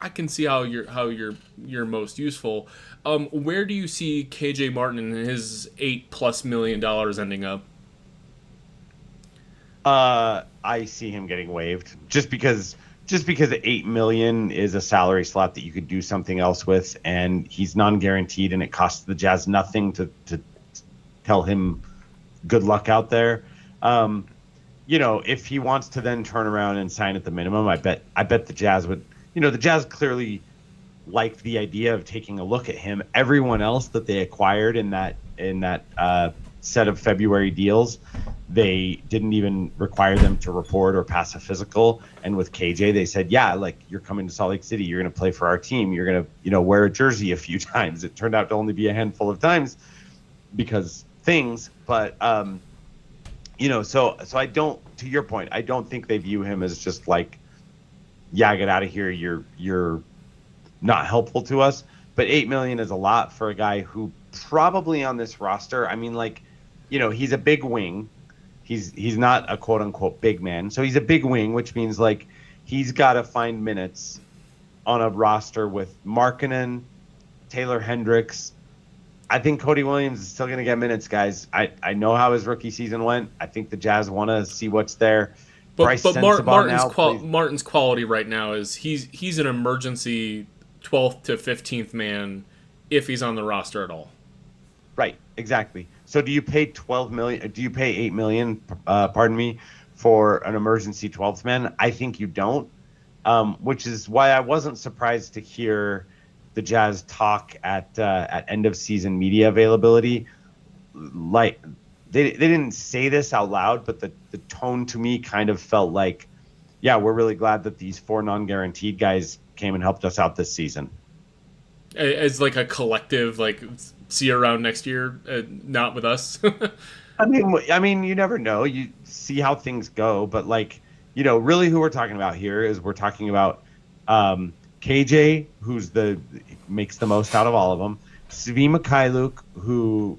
I can see how you're most useful. Where do you see KJ Martin and his $8+ million ending up? I see him getting waived just because $8 million is a salary slot that you could do something else with, and he's non-guaranteed, and it costs the Jazz nothing to tell him good luck out there. If he wants to then turn around and sign at the minimum, I bet the Jazz would. The Jazz clearly liked the idea of taking a look at him. Everyone else that they acquired in that set of February deals, they didn't even require them to report or pass a physical. And with KJ, they said, yeah, like, you're coming to Salt Lake City, you're going to play for our team, you're going to wear a jersey a few times. It turned out to only be a handful of times because things, but so I don't, to your point, I don't think they view him as just like, yeah, get out of here, you're not helpful to us. But $8 million is a lot for a guy who probably on this roster, I mean, like, he's a big wing. He's not a quote unquote big man. So he's a big wing, which means like he's got to find minutes on a roster with Markkanen, Taylor Hendricks. I think Cody Williams is still going to get minutes, guys. I know how his rookie season went. I think the Jazz want to see what's there. But Martin's quality right now is he's an emergency 12th to 15th man if he's on the roster at all. Right, exactly. So do you pay $12 million? Do you pay $8 million? For an emergency 12th man? I think you don't. Which is why I wasn't surprised to hear the Jazz talk at end of season media availability. Like they didn't say this out loud, but the tone to me kind of felt like, yeah, we're really glad that these 4 non-guaranteed guys came and helped us out this season. As like a collective, like, see you around next year, not with us. I mean, you never know. You see how things go, but like, really who we're talking about here is we're talking about KJ, who's makes the most out of all of them. Svi Mikhailuk, who,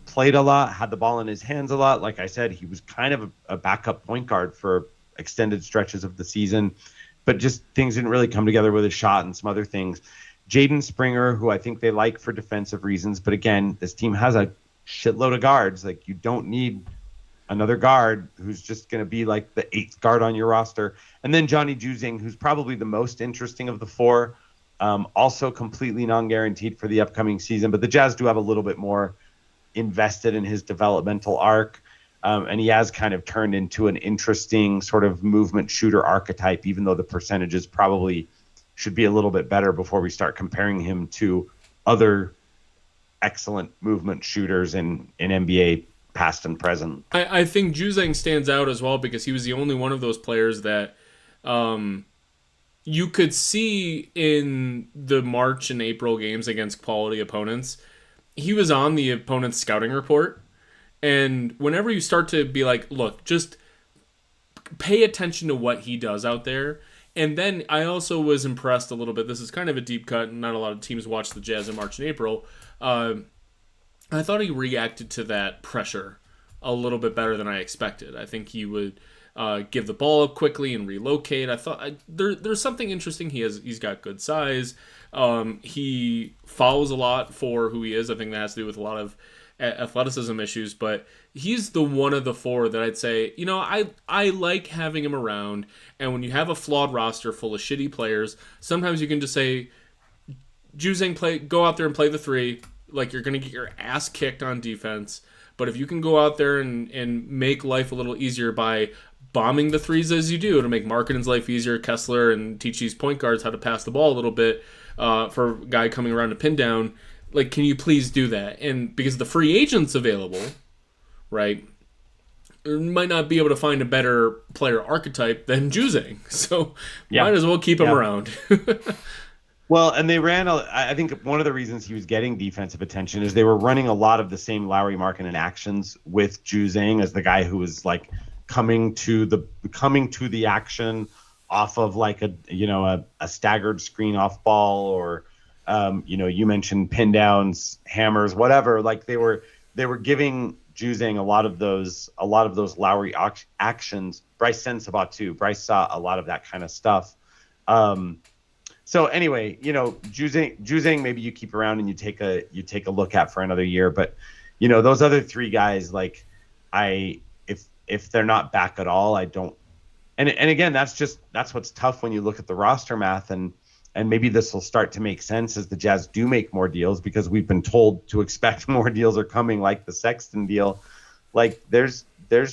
played a lot, had the ball in his hands a lot. Like I said, he was kind of a backup point guard for extended stretches of the season, but just things didn't really come together with his shot and some other things. Jaden Springer, who I think they like for defensive reasons, but again, this team has a shitload of guards. Like, you don't need another guard who's just going to be like the 8th guard on your roster. And then Johnny Juzang, who's probably the most interesting of the 4, also completely non-guaranteed for the upcoming season, but the Jazz do have a little bit more invested in his developmental arc. And he has kind of turned into an interesting sort of movement shooter archetype, even though the percentages probably should be a little bit better before we start comparing him to other excellent movement shooters in NBA past and present. I think Juzang stands out as well because he was the only one of those players that you could see in the March and April games against quality opponents. He was on the opponent's scouting report. And whenever you start to be like, look, just pay attention to what he does out there. And then I also was impressed a little bit. This is kind of a deep cut, and not a lot of teams watch the Jazz in March and April. I thought he reacted to that pressure a little bit better than I expected. I think he would give the ball up quickly and relocate. I thought there's something interesting. He's got good size. He fouls a lot for who he is. I think that has to do with a lot of athleticism issues, but he's the one of the 4 that I'd say, I like having him around. And when you have a flawed roster full of shitty players, sometimes you can just say, Juzang, go out there and play the 3. Like, you're going to get your ass kicked on defense, But if you can go out there and make life a little easier by bombing the threes as you do to make Markkanen's life easier, Kessler, and teach these point guards how to pass the ball a little bit for a guy coming around to pin down, like, can you please do that? And because the free agents available, right, might not be able to find a better player archetype than Juzang. So might as well keep him around. Well, and they ran, I think one of the reasons he was getting defensive attention is they were running a lot of the same Lauri Markkanen actions with Juzang as the guy who was like coming to the action off of like a staggered screen off ball, or you mentioned pin downs, hammers, whatever. Like they were giving Juzang a lot of those Lauri actions. Bryce Sensabaugh too. Bryce saw a lot of that kind of stuff. So anyway, Juzang maybe you keep around and you take a look at for another year. But those other three guys, like if they're not back at all, I don't. And again, that's what's tough when you look at the roster math, and maybe this will start to make sense as the Jazz do make more deals, because we've been told to expect more deals are coming, like the Sexton deal. Like there's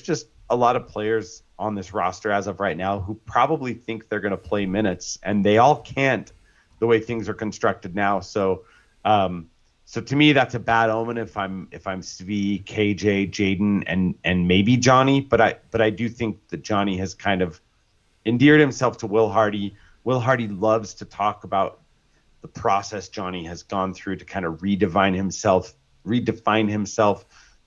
just a lot of players on this roster as of right now who probably think they're going to play minutes, and they all can't the way things are constructed now. So to me, that's a bad omen if I'm Svi, KJ, Jaden, and maybe Johnny. But I do think that Johnny has kind of endeared himself to Will Hardy. Will Hardy loves to talk about the process Johnny has gone through to kind of redefine himself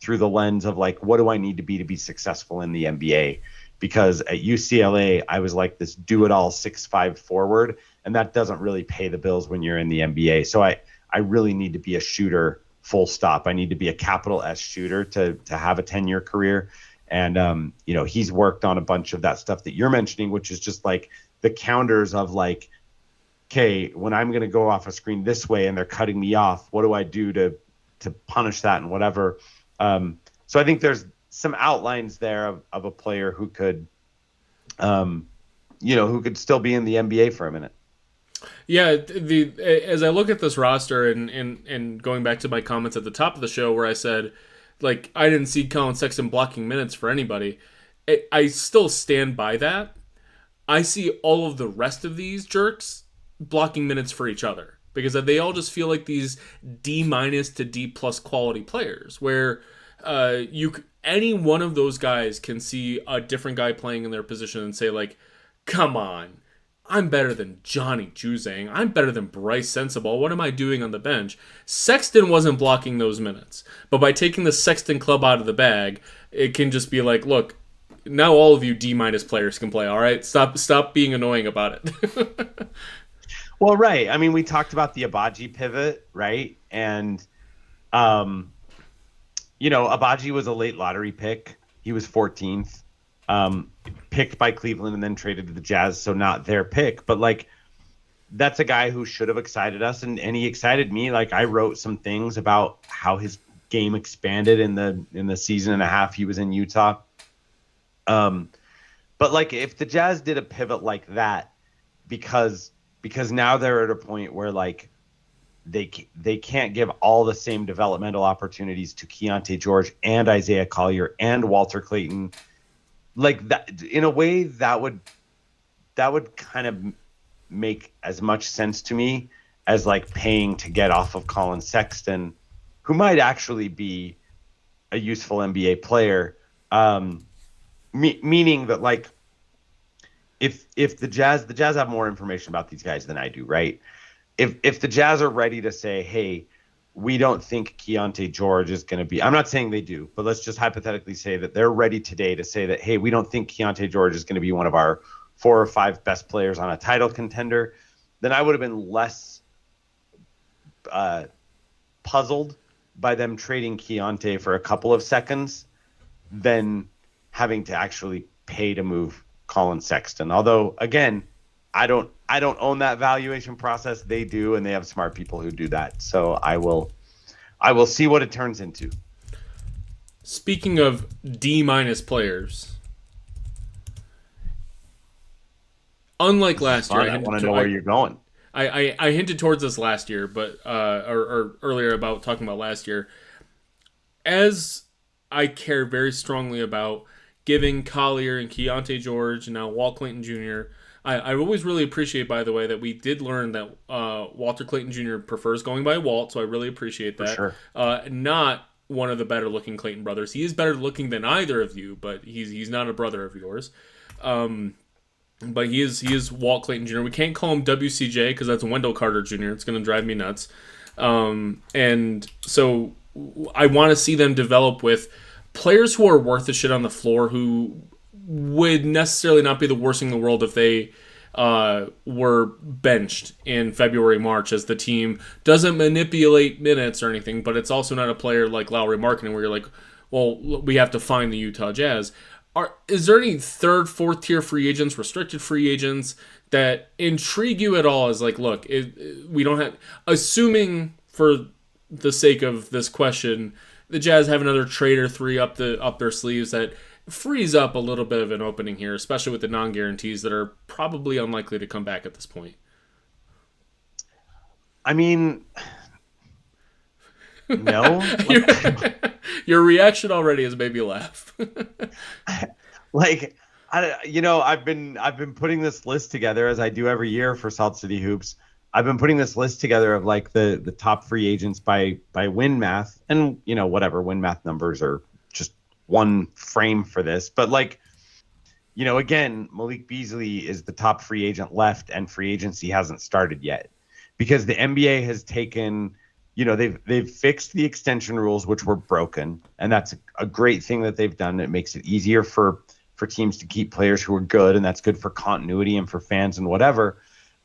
through the lens of like, what do I need to be successful in the NBA? Because at UCLA, I was like this do-it-all 6'5" forward, and that doesn't really pay the bills when you're in the NBA. So I really need to be a shooter, full stop. I need to be a capital S shooter to have a 10-year career. And, he's worked on a bunch of that stuff that you're mentioning, which is just like the counters of like, okay, when I'm going to go off a screen this way and they're cutting me off, what do I do to punish that and whatever? So I think there's some outlines there of a player who could, who could still be in the NBA for a minute. Yeah, as I look at this roster and going back to my comments at the top of the show where I said, like, I didn't see Collin Sexton blocking minutes for anybody, I still stand by that. I see all of the rest of these jerks blocking minutes for each other, because they all just feel like these D- to D+ quality players, where any one of those guys can see a different guy playing in their position and say, like, come on, I'm better than Johnny Juzang. I'm better than Bryce Sensabaugh. What am I doing on the bench? Sexton wasn't blocking those minutes. But by taking the Sexton club out of the bag, it can just be like, look, now all of you D- players can play, all right? Stop being annoying about it. Well, right. I mean, we talked about the Abaji pivot, right? And, Abaji was a late lottery pick. He was 14th. Picked by Cleveland and then traded to the Jazz, so not their pick. But, like, that's a guy who should have excited us, and he excited me. Like, I wrote some things about how his game expanded in the season and a half he was in Utah. But, like, if the Jazz did a pivot like that, because now they're at a point where, like, they can't give all the same developmental opportunities to Keontae George and Isaiah Collier and Walter Clayton. Like, that, in a way, that would kind of make as much sense to me as like paying to get off of Collin Sexton, who might actually be a useful NBA player. Meaning that, like, if the Jazz have more information about these guys than I do, right? If the Jazz are ready to say, hey, we don't think Keontae George is going to be – I'm not saying they do, but let's just hypothetically say that they're ready today to say that, hey, we don't think Keontae George is going to be one of our 4 or 5 best players on a title contender, then I would have been less puzzled by them trading Keontae for a couple of seconds than having to actually pay to move Collin Sexton. Although, again, I don't own that valuation process. They do, and they have smart people who do that. So I will see what it turns into. Speaking of D- players, unlike last year, I want to know where you're going. I hinted towards this last year, but or earlier about talking about last year. As I care very strongly about giving Collier and Keontae George and now Walt Clayton Jr. I always really appreciate, by the way, that we did learn that Walter Clayton Jr. prefers going by Walt, so I really appreciate that. For sure. Not one of the better looking Clayton brothers. He is better looking than either of you, but he's not a brother of yours. But he is Walt Clayton Jr. We can't call him WCJ because that's Wendell Carter Jr. It's going to drive me nuts. And so I want to see them develop with players who are worth the shit on the floor, who would necessarily not be the worst thing in the world if they were benched in February, March, as the team doesn't manipulate minutes or anything, but it's also not a player like Lauri Markkanen where you're like, well, we have to find the Utah Jazz. Is there any third, fourth tier free agents, restricted free agents that intrigue you at all? As like, look, we don't have, assuming for the sake of this question, the Jazz have another trade or three up their sleeves that frees up a little bit of an opening here, especially with the non-guarantees that are probably unlikely to come back at this point. I mean, no. Your reaction already has made me laugh. Like, I've been putting this list together as I do every year for Salt City Hoops. I've been putting this list together of like the top free agents by win math, and whatever win math numbers are just one frame for this. But like, again, Malik Beasley is the top free agent left, and free agency hasn't started yet because the NBA has taken, they've fixed the extension rules, which were broken, and that's a great thing that they've done. It makes it easier for teams to keep players who are good, and that's good for continuity and for fans and whatever.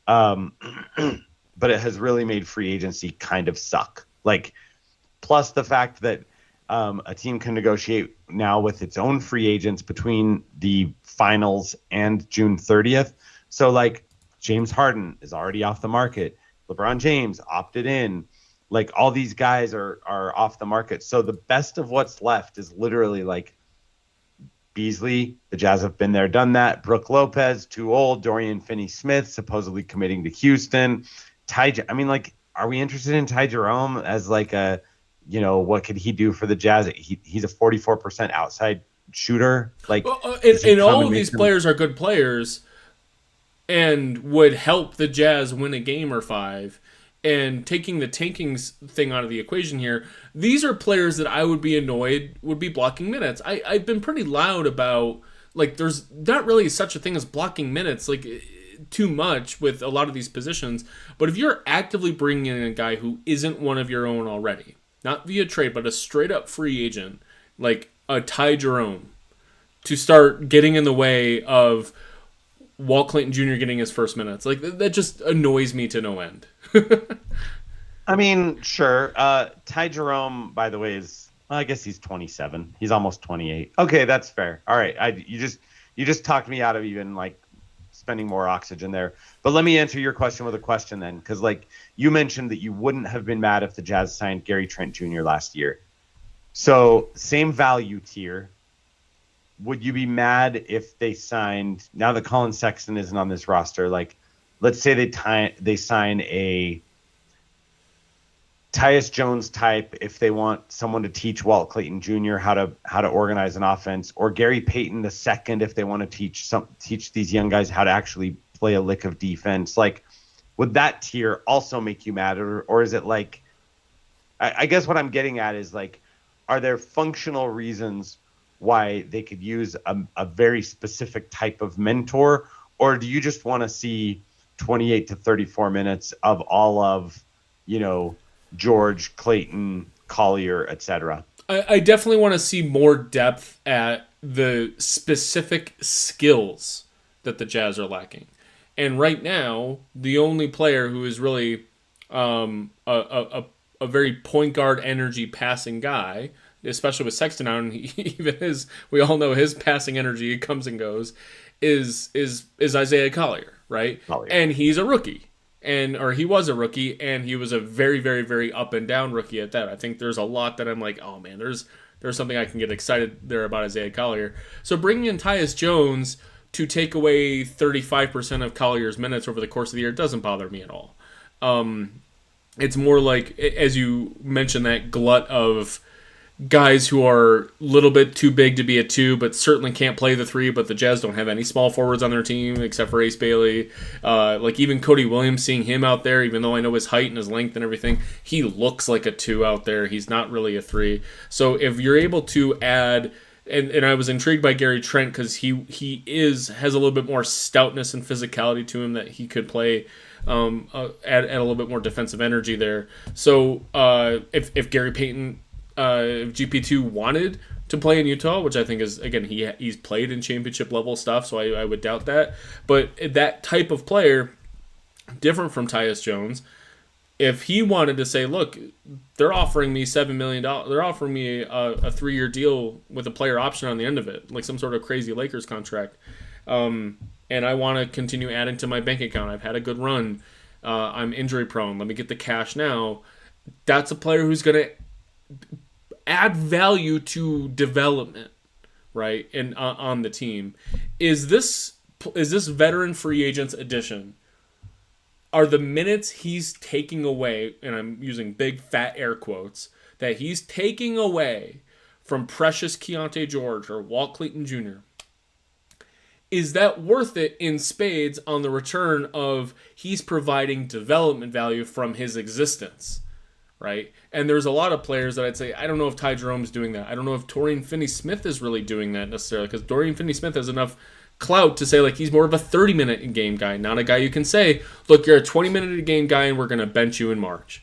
But it has really made free agency kind of suck. Like, plus the fact that a team can negotiate now with its own free agents between the finals and June 30th. So like James Harden is already off the market. LeBron James opted in. Like all these guys are off the market. So the best of what's left is literally like Beasley. The Jazz have been there, done that. Brooke Lopez, too old. Dorian Finney-Smith supposedly committing to Houston. Are we interested in Ty Jerome as like a, what could he do for the Jazz? He's a 44% outside shooter. Like, and all of these players are good players and would help the Jazz win a game or five. And taking the tankings thing out of the equation here, these are players that I would be annoyed would be blocking minutes. I've been pretty loud about, like, there's not really such a thing as blocking minutes, like, too much with a lot of these positions. But if you're actively bringing in a guy who isn't one of your own already, not via trade, but a straight-up free agent, like a Ty Jerome, to start getting in the way of Walt Clayton Jr. getting his first minutes, like, that just annoys me to no end. I mean, sure. Ty Jerome, by the way, I guess he's 27. He's almost 28. Okay, that's fair. All right. You just talked me out of even like spending more oxygen there. But let me answer your question with a question then, because like you mentioned that you wouldn't have been mad if the Jazz signed Gary Trent Jr. last year. So same value tier. Would you be mad if they signed, now that Collin Sexton isn't on this roster, like let's say they sign a Tyus Jones type if they want someone to teach Walt Clayton Jr. how to organize an offense, or Gary Payton II if they want to teach these young guys how to actually play a lick of defense. Like, would that tier also make you mad, or is it like, I guess what I'm getting at is like, are there functional reasons why they could use a very specific type of mentor, or do you just want to see 28 to 34 minutes of all of, George, Clayton, Collier, etc.? I definitely want to see more depth at the specific skills that the Jazz are lacking. And right now, the only player who is really a very point guard energy passing guy, especially with Sexton out, and we all know his passing energy comes and goes, is Isaiah Collier, right? Collier. And he's a rookie. Or he was a rookie, and he was a very, very, very up and down rookie at that. I think there's a lot that I'm like, oh man, there's something I can get excited there about Isaiah Collier. So bringing in Tyus Jones to take away 35% of Collier's minutes over the course of the year doesn't bother me at all. It's more like, as you mentioned, that glut of guys who are a little bit too big to be a 2, but certainly can't play the 3. But the Jazz don't have any small forwards on their team except for Ace Bailey. Like even Cody Williams, seeing him out there, even though I know his height and his length and everything, he looks like a 2 out there. He's not really a 3. So if you're able to add, and I was intrigued by Gary Trent because he has a little bit more stoutness and physicality to him that he could play. Add a little bit more defensive energy there. So if Gary Payton, if GP2 wanted to play in Utah, which I think is, again, he's played in championship level stuff, so I would doubt that. But that type of player, different from Tyus Jones, if he wanted to say, look, they're offering me $7 million, they're offering me a 3-year deal with a player option on the end of it, like some sort of crazy Lakers contract, and I want to continue adding to my bank account. I've had a good run. I'm injury prone. Let me get the cash now. That's a player who's going to add value to development, right? And on the team, is this veteran free agents addition? Are the minutes he's taking away, and I'm using big fat air quotes, that he's taking away from precious Keontae George or Walt Clayton Jr., is that worth it in spades on the return of he's providing development value from his existence, right? And there's a lot of players that I'd say, I don't know if Ty Jerome's doing that. I don't know if Dorian Finney-Smith is really doing that necessarily, because Dorian Finney-Smith has enough clout to say, like, he's more of a 30-minute-a-game guy, not a guy you can say, look, you're a 20-minute-a-game guy and we're going to bench you in March,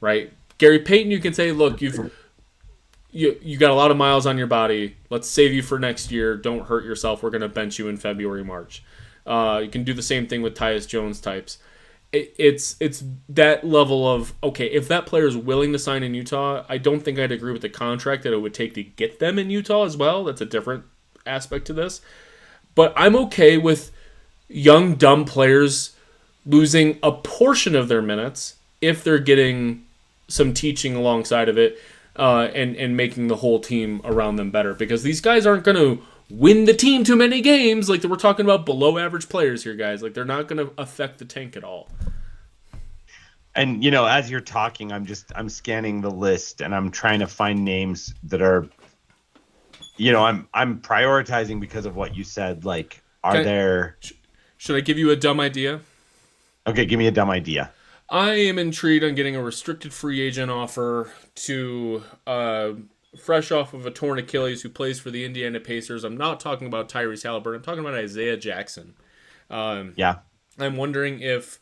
right? Gary Payton, you can say, look, you got a lot of miles on your body. Let's save you for next year. Don't hurt yourself. We're going to bench you in February, March. You can do the same thing with Tyus Jones types. It's that level of, okay, if that player is willing to sign in Utah, I don't think I'd agree with the contract that it would take to get them in Utah as well. That's a different aspect to this. But I'm okay with young, dumb players losing a portion of their minutes if they're getting some teaching alongside of it, and making the whole team around them better. Because these guys aren't going to win the team too many games. Like, we're talking about below average players here, guys. Like, they're not going to affect the tank at all. And, as you're talking, I'm scanning the list and I'm trying to find names that are, I'm prioritizing because of what you said. Like, there... Should I give you a dumb idea? Okay, give me a dumb idea. I am intrigued on getting a restricted free agent offer to, fresh off of a torn Achilles, who plays for the Indiana Pacers. I'm not talking about Tyrese Halliburton. I'm talking about Isaiah Jackson. Yeah. I'm wondering if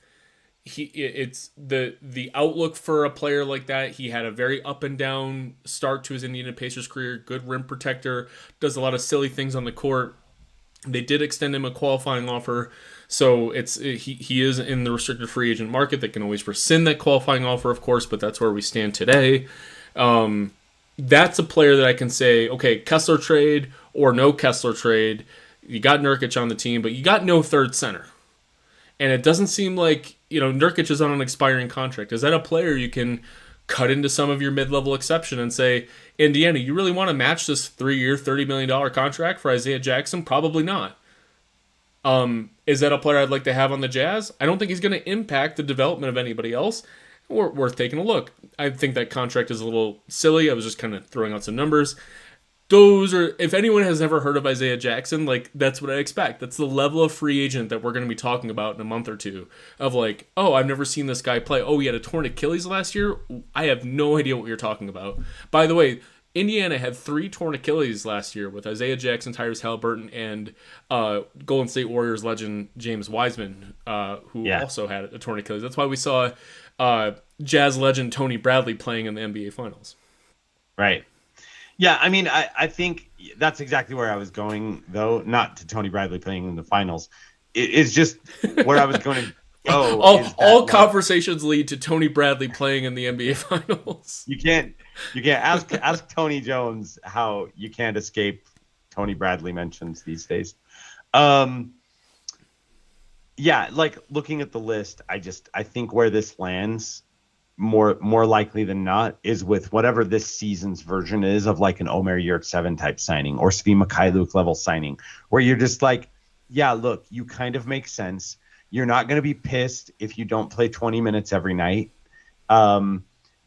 it's the outlook for a player like that. He had a very up and down start to his Indiana Pacers career. Good rim protector, does a lot of silly things on the court. They did extend him a qualifying offer, so he is in the restricted free agent market. They can always rescind that qualifying offer, of course, but that's where we stand today. That's a player that I can say, okay, Kessler trade or no Kessler trade. You got Nurkic on the team, but you got no third center. And it doesn't seem like, Nurkic is on an expiring contract. Is that a player you can cut into some of your mid-level exception and say, Indiana, you really want to match this 3-year, $30 million contract for Isaiah Jackson? Probably not. Is that a player I'd like to have on the Jazz? I don't think he's going to impact the development of anybody else. Worth taking a look. I think that contract is a little silly. I was just kind of throwing out some numbers. Those are, if anyone has ever heard of Isaiah Jackson, like, that's what I expect. That's the level of free agent that we're going to be talking about in a month or two. Of like, oh, I've never seen this guy play. Oh, he had a torn Achilles last year? I have no idea what you're talking about. By the way, Indiana had 3 torn Achilles last year with Isaiah Jackson, Tyrese Halliburton, and Golden State Warriors legend James Wiseman, who also had a torn Achilles. That's why we saw Jazz legend Tony Bradley playing in the NBA Finals. Right. Yeah, I mean, I think that's exactly where I was going, though. Not to Tony Bradley playing in the finals. It's just where I was going to go. all conversations lead to Tony Bradley playing in the NBA Finals. You can't ask Tony Jones how you can't escape Tony Bradley mentions these days. Yeah, like looking at the list, I think where this lands more likely than not is with whatever this season's version is of like an Omer Yurtseven type signing or Svi Mikhailuk level signing, where you're just like, yeah, look, you kind of make sense. You're not going to be pissed if you don't play 20 minutes every night.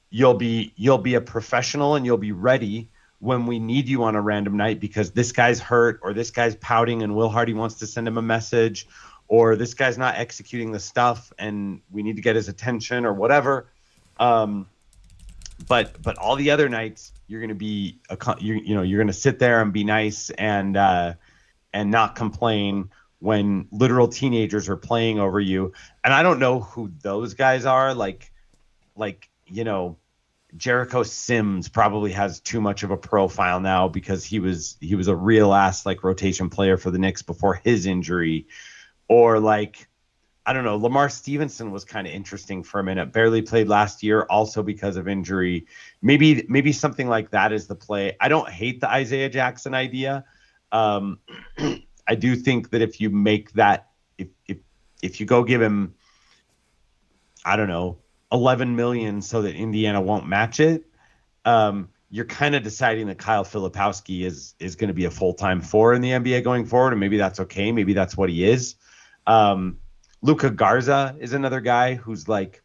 you'll be a professional and you'll be ready when we need you on a random night because this guy's hurt or this guy's pouting and Will Hardy wants to send him a message or this guy's not executing the stuff and we need to get his attention or whatever. But all the other nights you're going to be you're going to sit there and be nice and not complain when literal teenagers are playing over you. And I don't know who those guys are. Like Jericho Sims probably has too much of a profile now because he was a real ass like rotation player for the Knicks before his injury. Or like, I don't know, Lamar Stevenson was kind of interesting for a minute. Barely played last year also because of injury. Maybe something like that is the play. I don't hate the Isaiah Jackson idea. I do think that if you make that, if you go give him, I don't know, 11 million so that Indiana won't match it, you're kind of deciding that Kyle Filipowski is going to be a full-time four in the NBA going forward, and maybe that's okay. Maybe that's what he is. Luka Garza is another guy who's like,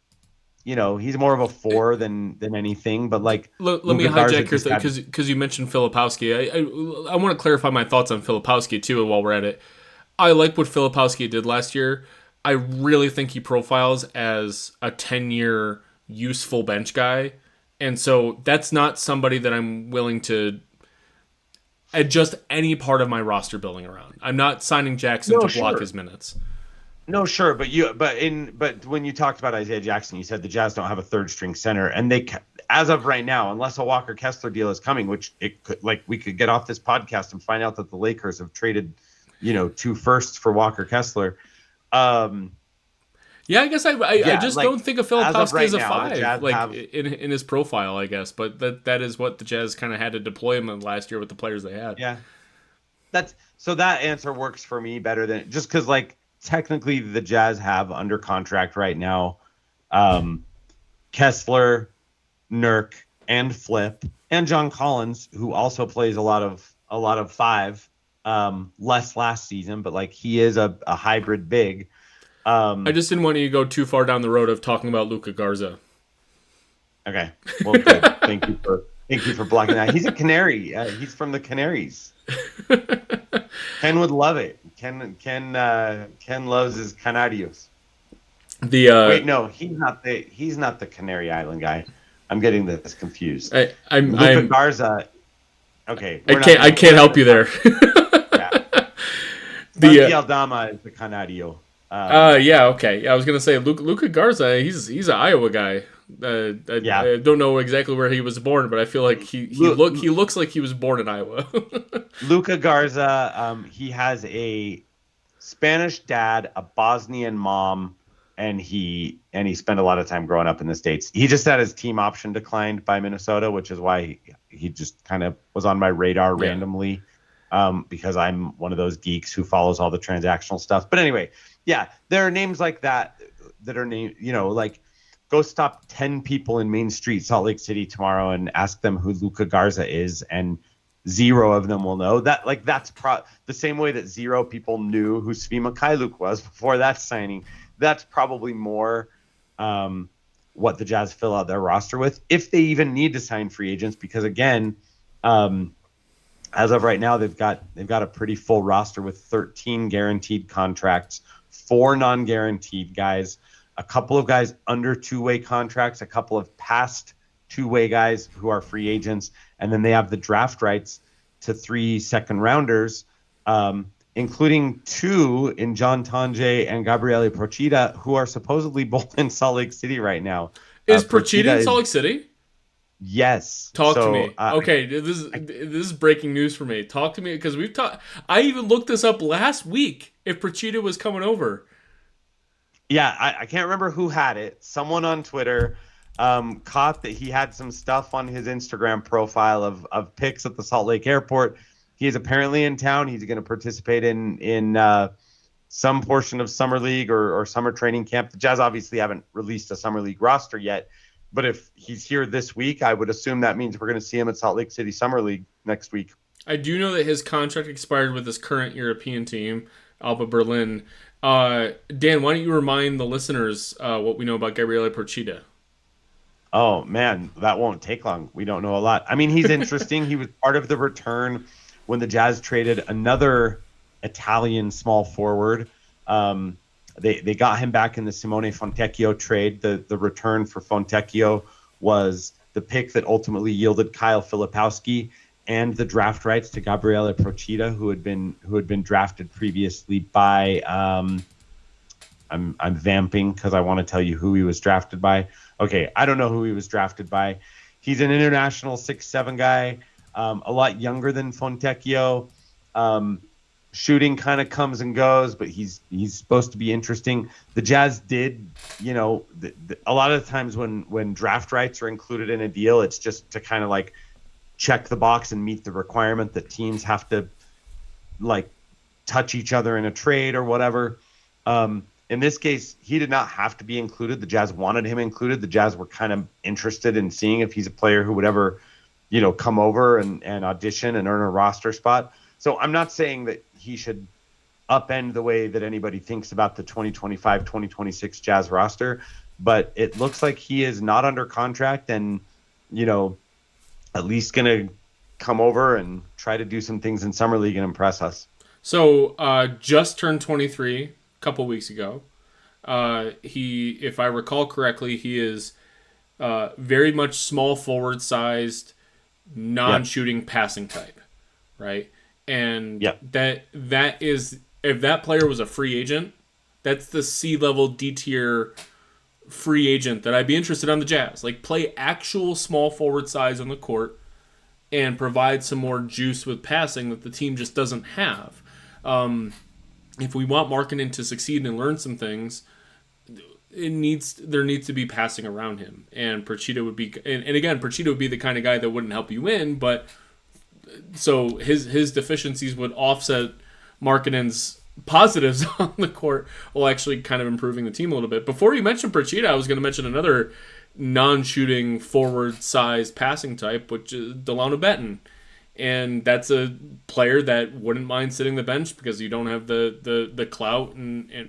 he's more of a four than anything, but like let me hijack your thing because you mentioned Filipowski. I want to clarify my thoughts on Filipowski too while we're at it. I like what Filipowski did last year. I really think he profiles as a 10-year useful bench guy. And so that's not somebody that I'm willing to adjust any part of my roster building around. I'm not signing Jackson to block his minutes. No, sure, but when you talked about Isaiah Jackson, you said the Jazz don't have a third string center, and they, as of right now, unless a Walker Kessler deal is coming, which it could, like we could get off this podcast and find out that the Lakers have traded, 2 firsts for Walker Kessler. Yeah, I guess I just don't think of Filipowski as a 5, like in his profile, I guess. But that is what the Jazz kind of had to deploy him in last year with the players they had. Yeah, that answer works for me better than just because like technically the Jazz have under contract right now, Kessler, Nurk, and Flip, and John Collins, who also plays a lot of 5, less last season, but like he is a hybrid big. I just didn't want you to go too far down the road of talking about Luka Garza. Okay, well, good. Thank you for blocking that. He's a Canary. He's from the Canaries. Ken would love it. Ken loves his Canarios. Wait, no, he's not the Canary Island guy. I'm getting this confused. Luka Garza. Okay, I can't help you there. Yeah. Aldama is the Canario. Yeah, okay. I was gonna say Luka Garza. He's an Iowa guy. I don't know exactly where he was born, but I feel like he looks like he was born in Iowa. Luka Garza. He has a Spanish dad, a Bosnian mom, and he spent a lot of time growing up in the States. He just had his team option declined by Minnesota, which is why he just kind of was on my radar randomly. Because I'm one of those geeks who follows all the transactional stuff. But anyway, yeah, there are names like that are named, like go stop 10 people in Main Street, Salt Lake City tomorrow and ask them who Luka Garza is, and 0 of them will know. That like that's the same way that 0 people knew who Svi Mikhailuk was before that signing. That's probably more what the Jazz fill out their roster with, if they even need to sign free agents, because again, as of right now, they've got a pretty full roster with 13 guaranteed contracts, 4 non-guaranteed guys, a couple of guys under 2-way contracts, a couple of past 2-way guys who are free agents, and then they have the draft rights to 3 second-rounders, including 2 in John Tonje and Gabriele Procida, who are supposedly both in Salt Lake City right now. Is Procida in Salt Lake City? Yes. Talk to me. Okay, this is breaking news for me. Talk to me, because we've talked. I even looked this up last week if Procida was coming over. Yeah, I can't remember who had it. Someone on Twitter caught that he had some stuff on his Instagram profile of pics at the Salt Lake airport. He is apparently in town. He's going to participate in some portion of Summer League or summer training camp. The Jazz obviously haven't released a Summer League roster yet. But if he's here this week, I would assume that means we're going to see him at Salt Lake City Summer League next week. I do know that his contract expired with his current European team, Alba Berlin. Dan, why don't you remind the listeners what we know about Gabriele Procida? Oh man, that won't take long. We don't know a lot. I mean, he's interesting. He was part of the return when the Jazz traded another Italian small forward. Um, they got him back in the Simone Fontecchio trade. The return for Fontecchio was the pick that ultimately yielded Kyle Filipowski and the draft rights to Gabriele Procida, who had been drafted previously by I'm vamping because I want to tell you who he was drafted by. Okay, I don't know who he was drafted by. He's an international 6'7" guy, a lot younger than Fontecchio. Shooting kind of comes and goes, but he's supposed to be interesting. The Jazz did, a lot of times when draft rights are included in a deal, it's just to kind of like check the box and meet the requirement that teams have to like touch each other in a trade or whatever. In this case, he did not have to be included. The Jazz wanted him included. The Jazz were kind of interested in seeing if he's a player who would ever, come over and audition and earn a roster spot. So I'm not saying that he should upend the way that anybody thinks about the 2025-2026 Jazz roster, but it looks like he is not under contract and, at least going to come over and try to do some things in Summer League and impress us. So just turned 23 a couple weeks ago. He, if I recall correctly, he is very much small forward sized, non-shooting passing type, right? And that is, if that player was a free agent, that's the C-level D-tier free agent that I'd be interested on the Jazz. Like, play actual small forward size on the court and provide some more juice with passing that the team just doesn't have. If we want Markkanen to succeed and learn some things, there needs to be passing around him. And Procida would be, and again, Procida would be the kind of guy that wouldn't help you win, but so his deficiencies would offset Markkanen's positives on the court, while actually kind of improving the team a little bit. Before you mentioned Procida, I was going to mention another non-shooting forward-sized passing type, which is Delano Benton. And that's a player that wouldn't mind sitting the bench because you don't have the clout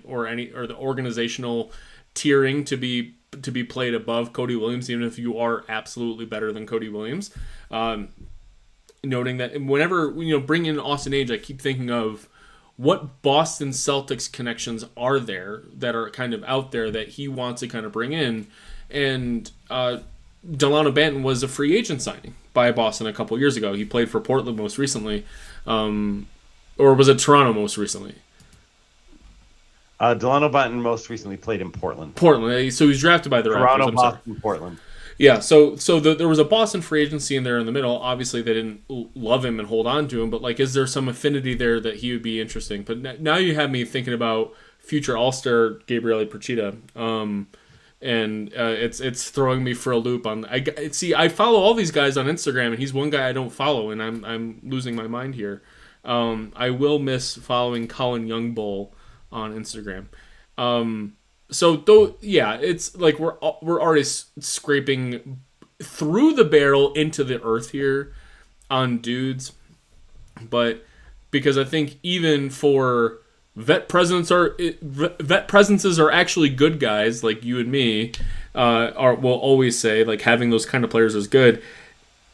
or the organizational tiering to be played above Cody Williams, even if you are absolutely better than Cody Williams. Noting that whenever bring in Austin Age, I keep thinking of what Boston Celtics connections are there that are kind of out there that he wants to kind of bring in. And Delano Banton was a free agent signing by Boston a couple years ago. He played for Portland most recently. Or was it Toronto most recently? Delano Banton most recently played in Portland. Portland. So he's drafted by the Toronto, Raptors. Boston, Portland. Yeah, so there was a Boston free agency in there in the middle. Obviously, they didn't love him and hold on to him, but like, is there some affinity there that he would be interesting? But now you have me thinking about future All-Star Gabriele Procida, and it's throwing me for a loop. I follow all these guys on Instagram, and he's one guy I don't follow, and I'm losing my mind here. I will miss following Colin Youngbull on Instagram. So though, yeah, it's like we're already scraping through the barrel into the earth here on dudes, but because I think even for vet presences are actually good guys like you and me will always say like having those kind of players is good.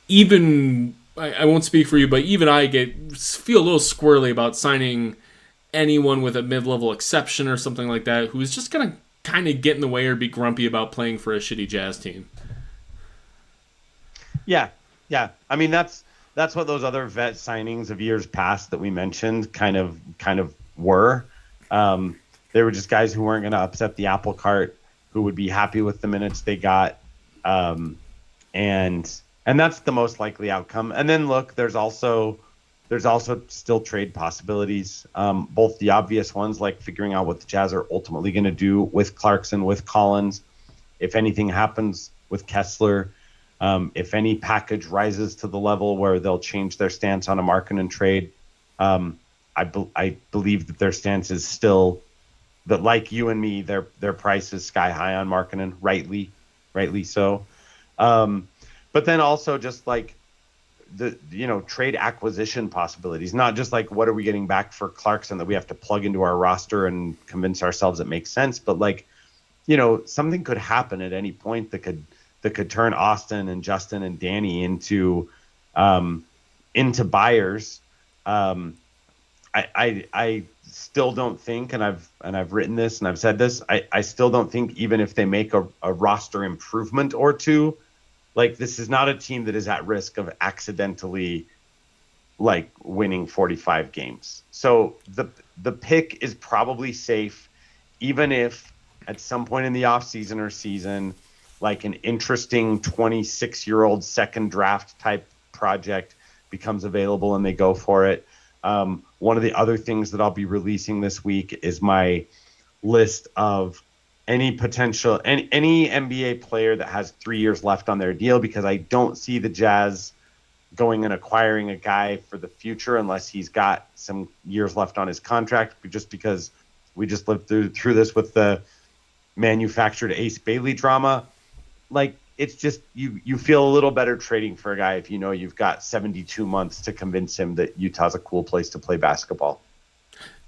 Even I won't speak for you, but even I feel a little squirrely about signing anyone with a mid-level exception or something like that who's just going to kind of get in the way or be grumpy about playing for a shitty Jazz team. Yeah. I mean, that's what those other vet signings of years past that we mentioned kind of were. They were just guys who weren't going to upset the apple cart, who would be happy with the minutes they got. And that's the most likely outcome. And then look, there's also still trade possibilities, both the obvious ones like figuring out what the Jazz are ultimately going to do with Clarkson, with Collins, if anything happens with Kessler, if any package rises to the level where they'll change their stance on a Markkanen trade. I believe that their stance is still that, like you and me, their price is sky high on Markkanen, rightly so. But then also just like the trade acquisition possibilities, not just like what are we getting back for Clarkson that we have to plug into our roster and convince ourselves it makes sense, but like something could happen at any point that that could turn Austin and Justin and Danny into buyers. I still don't think, and I've written this and I've said this, I still don't think, even if they make a roster improvement or two, like, this is not a team that is at risk of accidentally like winning 45 games. So the pick is probably safe, even if at some point in the offseason or season, like an interesting 26-year-old second draft type project becomes available and they go for it. One of the other things that I'll be releasing this week is my list of any NBA player that has 3 years left on their deal, because I don't see the Jazz going and acquiring a guy for the future unless he's got some years left on his contract, just because we just lived through this with the manufactured Ace Bailey drama. Like, it's just, you feel a little better trading for a guy if you know you've got 72 months to convince him that Utah's a cool place to play basketball.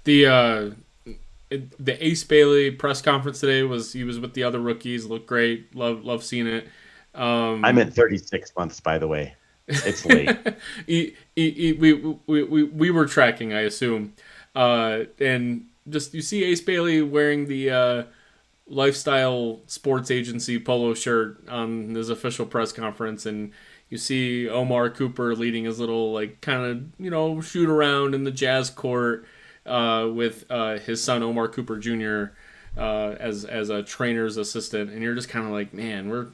The Ace Bailey press conference today he was with the other rookies, looked great. Love seeing it. I meant 36 months, by the way. It's late. We were tracking, I assume, and just, you see Ace Bailey wearing the lifestyle sports agency polo shirt on his official press conference, and you see Omar Cooper leading his little, like, kind of, shoot around in the Jazz court with his son Omar Cooper Jr. As a trainer's assistant, and you're just kind of like, man,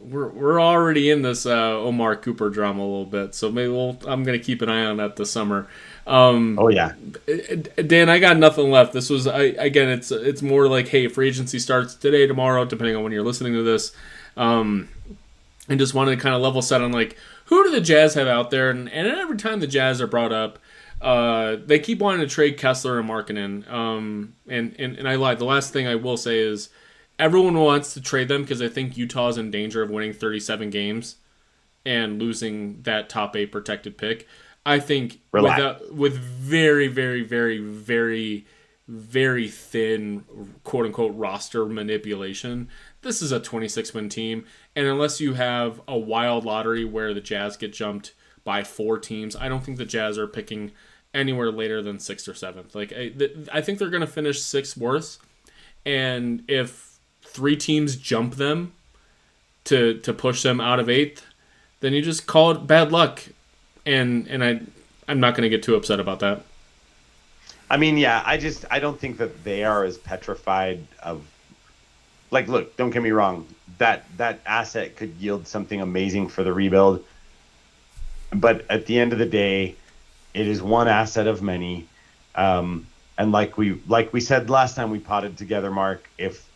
we're already in this Omar Cooper drama a little bit, so maybe I'm gonna keep an eye on that this summer. Oh yeah, Dan, I got nothing left. This was again, it's more like, hey, free agency starts today, tomorrow, depending on when you're listening to this, and just wanted to kind of level set on, like, who do the Jazz have out there, and every time the Jazz are brought up, they keep wanting to trade Kessler and Markkanen, and I lied. The last thing I will say is, everyone wants to trade them because they think Utah's in danger of winning 37 games and losing that top 8 protected pick. I think with very, very, very, very, very thin, quote-unquote, roster manipulation, this is a 26-win team. And unless you have a wild lottery where the Jazz get jumped by 4 teams, I don't think the Jazz are picking anywhere later than 6th or 7th. Like, I think they're going to finish 6th worst. And if 3 teams jump them to push them out of 8th, then you just call it bad luck. And I'm not going to get too upset about that. I mean, yeah, I don't think that they are as petrified of, like, look, don't get me wrong, that asset could yield something amazing for the rebuild, but at the end of the day, it is one asset of many. And like we said last time we potted together, Mark, if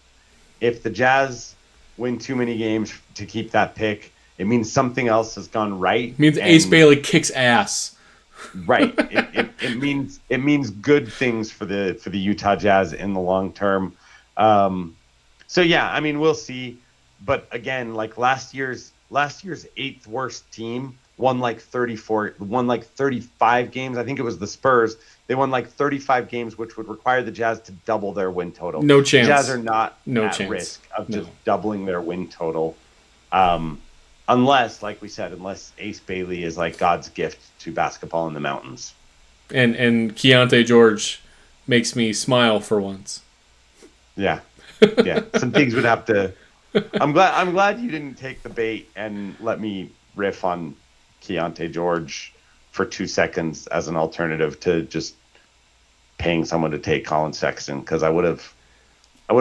the Jazz win too many games to keep that pick, it means something else has gone right. It means Ace Bailey kicks ass. Right. It means good things for the Utah Jazz in the long term. So yeah, I mean, we'll see. But again, like last year's 8th worst team won like 35 games. I think it was the Spurs. They won like 35 games, which would require the Jazz to double their win total. No chance. The Jazz are not at risk of just doubling their win total. Unless, like we said, Ace Bailey is like God's gift to basketball in the mountains. And Keontae George makes me smile for once. Yeah. Yeah. Some things would have to. I'm glad you didn't take the bait and let me riff on Keontae George for 2 seconds as an alternative to just paying someone to take Collin Sexton, because I would have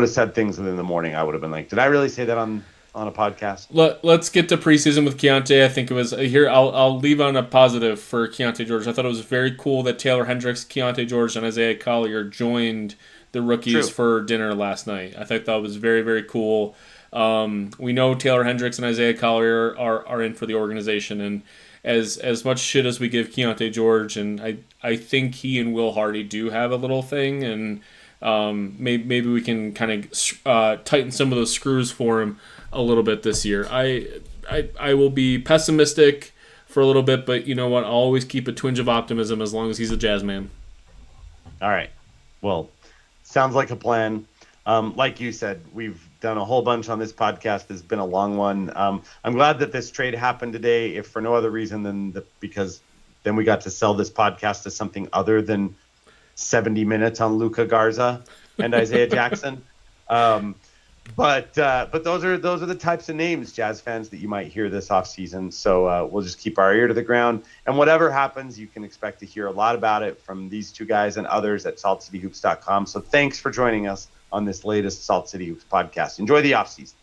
said things within the morning. I would have been like, did I really say that on a podcast? Let's get to preseason with Keontae. I think it was here. I'll leave on a positive for Keontae George. I thought it was very cool that Taylor Hendricks, Keontae George, and Isaiah Collier joined the rookies for dinner last night. I thought that was very, very cool. We know Taylor Hendricks and Isaiah Collier are in for the organization, and as much shit as we give Keontae George, and I think he and Will Hardy do have a little thing, and maybe we can kind of tighten some of those screws for him a little bit this year. I will be pessimistic for a little bit, but you know what? I'll always keep a twinge of optimism as long as he's a Jazz man. All right. Well, sounds like a plan. Like you said, we've done a whole bunch on this podcast. It's been a long one. I'm glad that this trade happened today, if for no other reason than because then we got to sell this podcast to something other than 70 minutes on Luka Garza and Isaiah Jackson. But those are the types of names, Jazz fans, that you might hear this offseason. So we'll just keep our ear to the ground. And whatever happens, you can expect to hear a lot about it from these two guys and others at saltcityhoops.com. So thanks for joining us on this latest Salt City Hoops podcast. Enjoy the offseason.